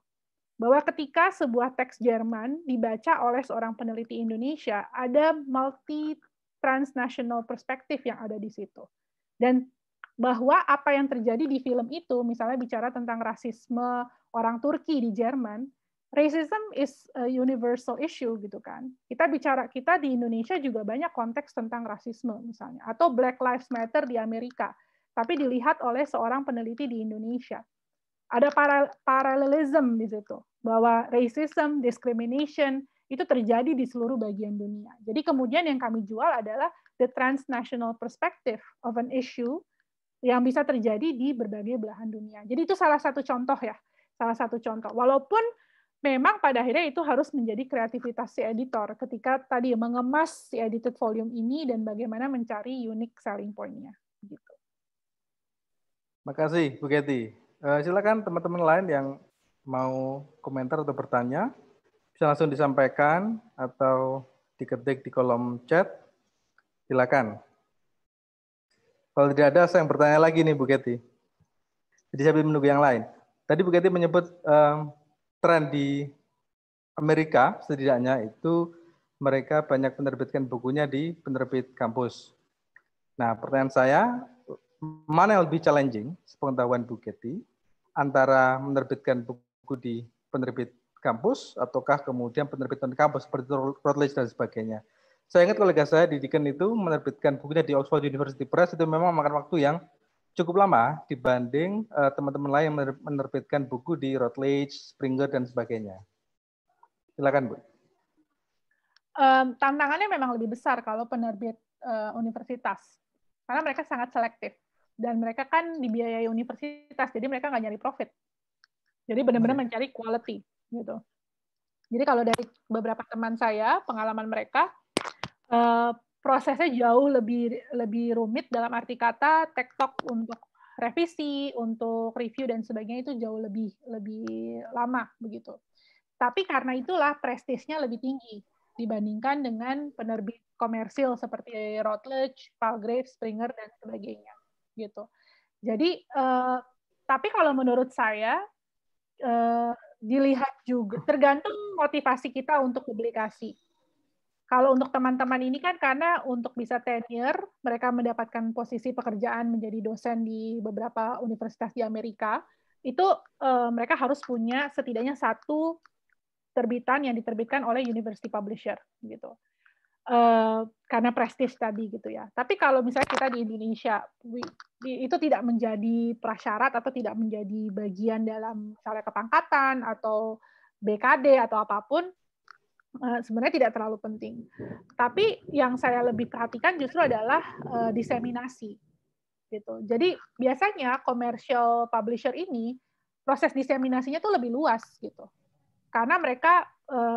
Bahwa ketika sebuah teks Jerman dibaca oleh seorang peneliti Indonesia, ada multi transnational perspective yang ada di situ. Dan bahwa apa yang terjadi di film itu, misalnya bicara tentang rasisme orang Turki di Jerman, racism is a universal issue gitu kan. Kita di Indonesia juga banyak konteks tentang rasisme misalnya, atau Black Lives Matter di Amerika, tapi dilihat oleh seorang peneliti di Indonesia. Ada parallelism di situ, bahwa racism, discrimination itu terjadi di seluruh bagian dunia. Jadi kemudian yang kami jual adalah the transnational perspective of an issue yang bisa terjadi di berbagai belahan dunia. Jadi itu salah satu contoh ya, salah satu contoh. Walaupun memang pada akhirnya itu harus menjadi kreativitas si editor ketika tadi mengemas si edited volume ini dan bagaimana mencari unique selling point-nya. Gitu. Makasih Bu Kety. Silakan teman-teman lain yang mau komentar atau bertanya, bisa langsung disampaikan atau diketik di kolom chat. Silakan. Kalau tidak ada, saya yang bertanya lagi nih Bu Kety. Jadi sambil menunggu yang lain. Tadi Bu Kety menyebut tren di Amerika setidaknya itu mereka banyak menerbitkan bukunya di penerbit kampus. Nah, pertanyaan saya, mana yang lebih challenging, sepengetahuan Bu Kety, antara menerbitkan buku di penerbit kampus ataukah kemudian penerbitan kampus seperti Routledge dan sebagainya. Saya ingat kolega saya di Deakin itu menerbitkan bukunya di Oxford University Press itu memang memakan waktu yang cukup lama dibanding teman-teman lain yang menerbitkan buku di Routledge, Springer, dan sebagainya. Silakan Bu. Tantangannya memang lebih besar kalau penerbit universitas, karena mereka sangat selektif dan mereka kan dibiayai universitas, jadi mereka nggak nyari profit, jadi benar-benar mencari quality gitu. Jadi kalau dari beberapa teman saya, pengalaman mereka prosesnya jauh lebih rumit dalam arti kata tektok untuk revisi, untuk review dan sebagainya itu jauh lebih lama begitu. Tapi karena itulah prestisnya lebih tinggi dibandingkan dengan penerbit komersil seperti Routledge, Palgrave, Springer dan sebagainya gitu. Jadi tapi kalau menurut saya dilihat juga tergantung motivasi kita untuk publikasi. Kalau untuk teman-teman ini kan karena untuk bisa tenure, mereka mendapatkan posisi pekerjaan menjadi dosen di beberapa universitas di Amerika, itu mereka harus punya setidaknya satu terbitan yang diterbitkan oleh university publisher gitu. Karena prestis tadi gitu ya. Tapi kalau misalnya kita di Indonesia itu tidak menjadi prasyarat atau tidak menjadi bagian dalam misalnya kepangkatan atau BKD atau apapun, sebenarnya tidak terlalu penting. Tapi yang saya lebih perhatikan justru adalah diseminasi gitu. Jadi biasanya commercial publisher ini proses diseminasinya tuh lebih luas gitu. Karena mereka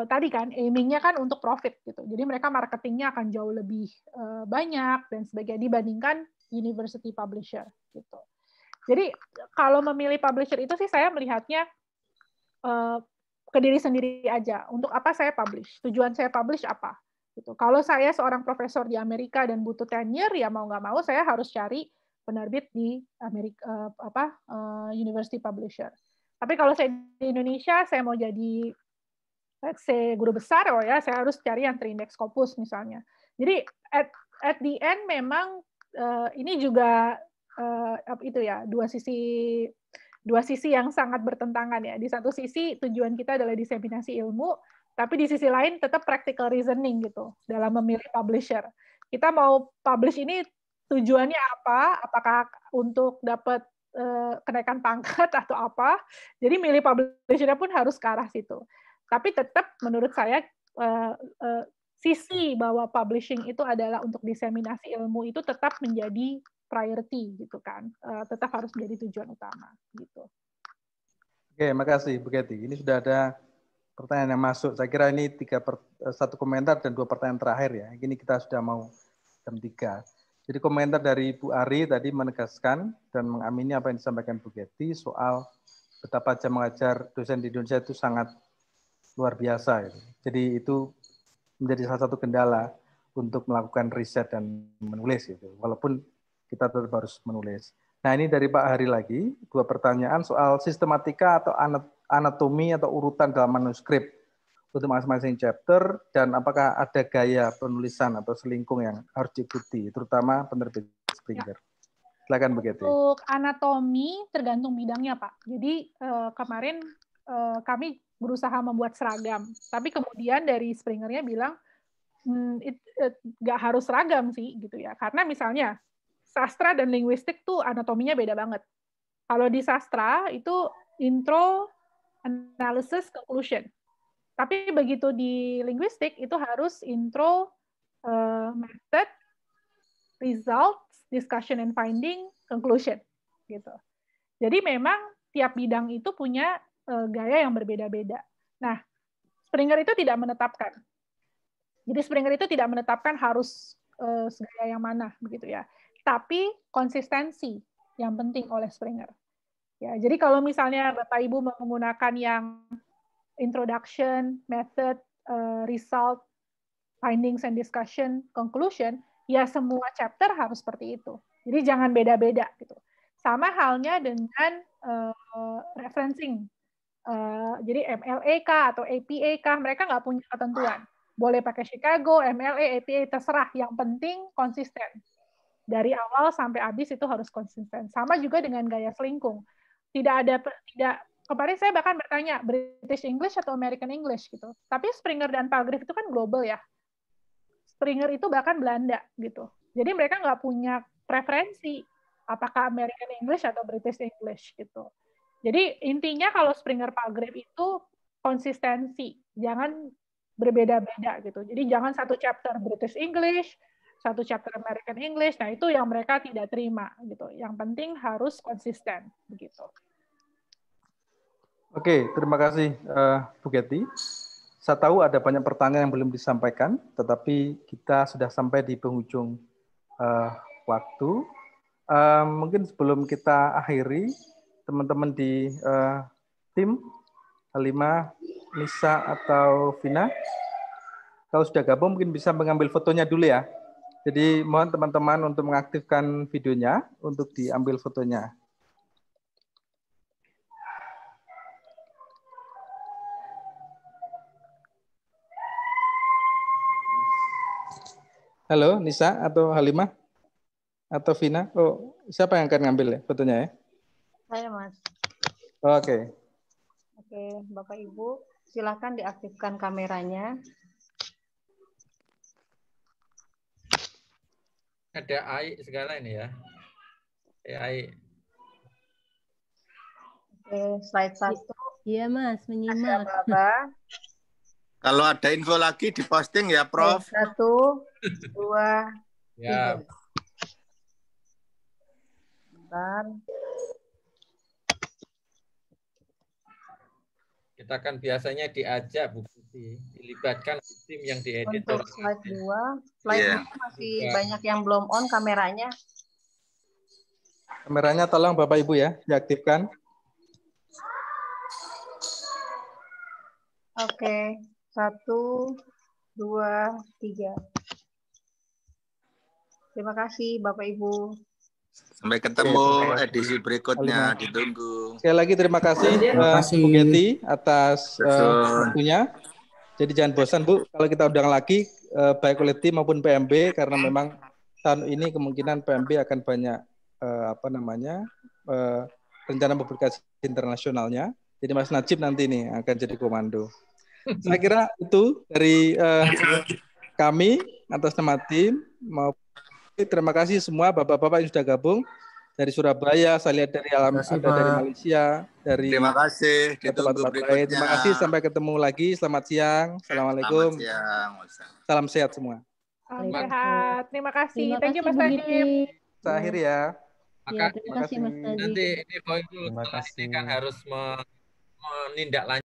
tadi kan aiming-nya kan untuk profit gitu. Jadi mereka marketingnya akan jauh lebih banyak dan sebagainya dibandingkan university publisher gitu. Jadi kalau memilih publisher itu sih saya melihatnya ke diri sendiri aja. Untuk apa saya publish? Tujuan saya publish apa? Gitu. Kalau saya seorang profesor di Amerika dan butuh tenure, ya mau nggak mau saya harus cari penerbit di Amerika university publisher. Tapi kalau saya di Indonesia, saya mau jadi let's say guru besar, ya saya harus cari yang terindeks Scopus misalnya. Jadi at the end memang ini juga itu ya dua sisi yang sangat bertentangan ya. Di satu sisi tujuan kita adalah diseminasi ilmu, tapi di sisi lain tetap practical reasoning gitu dalam memilih publisher. Kita mau publish ini tujuannya apa? Apakah untuk dapat kenaikan pangkat atau apa? Jadi milih publisher pun harus ke arah situ. Tapi tetap menurut saya sisi bahwa publishing itu adalah untuk diseminasi ilmu itu tetap menjadi priority gitu kan, tetap harus menjadi tujuan utama gitu. Oke, makasih Bu Kety. Ini sudah ada pertanyaan yang masuk. Saya kira ini satu komentar dan 2 pertanyaan terakhir ya. Ini kita sudah mau jam 3. Jadi komentar dari Bu Ari tadi menegaskan dan mengamini apa yang disampaikan Bu Kety soal betapa jam mengajar dosen di Indonesia itu sangat luar biasa. Jadi itu menjadi salah satu kendala untuk melakukan riset dan menulis gitu. Walaupun kita tetap harus menulis. Nah ini dari Pak Hari lagi, 2 pertanyaan soal sistematika atau anatomi atau urutan dalam manuskrip untuk masing-masing chapter dan apakah ada gaya penulisan atau selingkung yang harus diikuti, terutama penerbit Springer. Silakan Bu Kety. Untuk anatomi tergantung bidangnya Pak. Jadi kemarin kami berusaha membuat seragam, tapi kemudian dari Springernya bilang nggak harus seragam sih gitu ya, karena misalnya sastra dan linguistik tuh anatominya beda banget. Kalau di sastra itu intro, analysis, conclusion. Tapi begitu di linguistik itu harus intro, method, results, discussion and finding, conclusion. Gitu. Jadi memang tiap bidang itu punya gaya yang berbeda-beda. Nah, Springer itu tidak menetapkan. Jadi Springer itu tidak menetapkan harus gaya yang mana begitu ya. Tapi konsistensi. yang penting oleh Springer. Ya, jadi kalau misalnya Bapak Ibu menggunakan yang introduction, method, result, findings and discussion, conclusion, ya semua chapter harus seperti itu. Jadi jangan beda-beda gitu. Sama halnya dengan referencing. Jadi MLA kah atau APA kah, mereka nggak punya ketentuan. Boleh pakai Chicago, MLA, APA, terserah. Yang penting konsisten. Dari awal sampai habis itu harus konsisten. Sama juga dengan gaya selingkung. Kemarin saya bahkan bertanya British English atau American English gitu. Tapi Springer dan Palgrave itu kan global ya. Springer itu bahkan Belanda gitu. Jadi mereka nggak punya preferensi apakah American English atau British English gitu. Jadi intinya kalau Springer Palgrave itu konsistensi, jangan berbeda-beda gitu. Jadi jangan satu chapter British English, satu chapter American English. Nah itu yang mereka tidak terima gitu. Yang penting harus konsisten begitu. Oke, terima kasih Bu Getty. Saya tahu ada banyak pertanyaan yang belum disampaikan, tetapi kita sudah sampai di penghujung waktu. Mungkin sebelum kita akhiri, teman-teman di tim, Halimah, Nisa, atau Vina, kalau sudah gabung mungkin bisa mengambil fotonya dulu ya. Jadi mohon teman-teman untuk mengaktifkan videonya untuk diambil fotonya. Halo, Nisa atau Halimah atau Vina? Oh, siapa yang akan ngambil ya fotonya ya? Saya, Mas. Oke. Oke, Bapak Ibu, silakan diaktifkan kameranya. Ada AI segala ini ya. AI. Oke, slide 1. Iya, Mas, menyimak. Bapak. Kalau ada info lagi diposting ya, Prof. 1, 2, 3. Ya. Bentar. Kita kan biasanya diajak Bu Putih, dilibatkan tim yang diedit. Untuk slide 2, slide 2 masih banyak yang belum on kameranya. Kameranya tolong Bapak Ibu ya, diaktifkan. Oke, 1, 2, 3. Terima kasih Bapak Ibu. Sampai ketemu edisi berikutnya, ditunggu. Sekali lagi terima kasih Bu Getty atas waktunya. Jadi jangan bosan Bu, kalau kita undang lagi baik oleh tim maupun PMB, karena memang tahun ini kemungkinan PMB akan banyak rencana publikasi internasionalnya. Jadi Mas Najib nanti nih akan jadi komando. Saya kira itu dari kami atas nama tim. Terima kasih semua Bapak-Bapak yang sudah gabung dari Surabaya, saya lihat dari dari Malaysia, dari terima kasih, tempat-tempat lain. Terima kasih, sampai ketemu lagi. Selamat siang. Assalamualaikum. Selamat siang. Salam sehat semua. Salam sehat. Terima kasih. Terima Thank you kasih, Mas Bu Najib. Getty. Saya akhiri ya. Ya, terima kasih Mas Najib. Nanti ini poin dulu, ini kan harus menindaklanjuti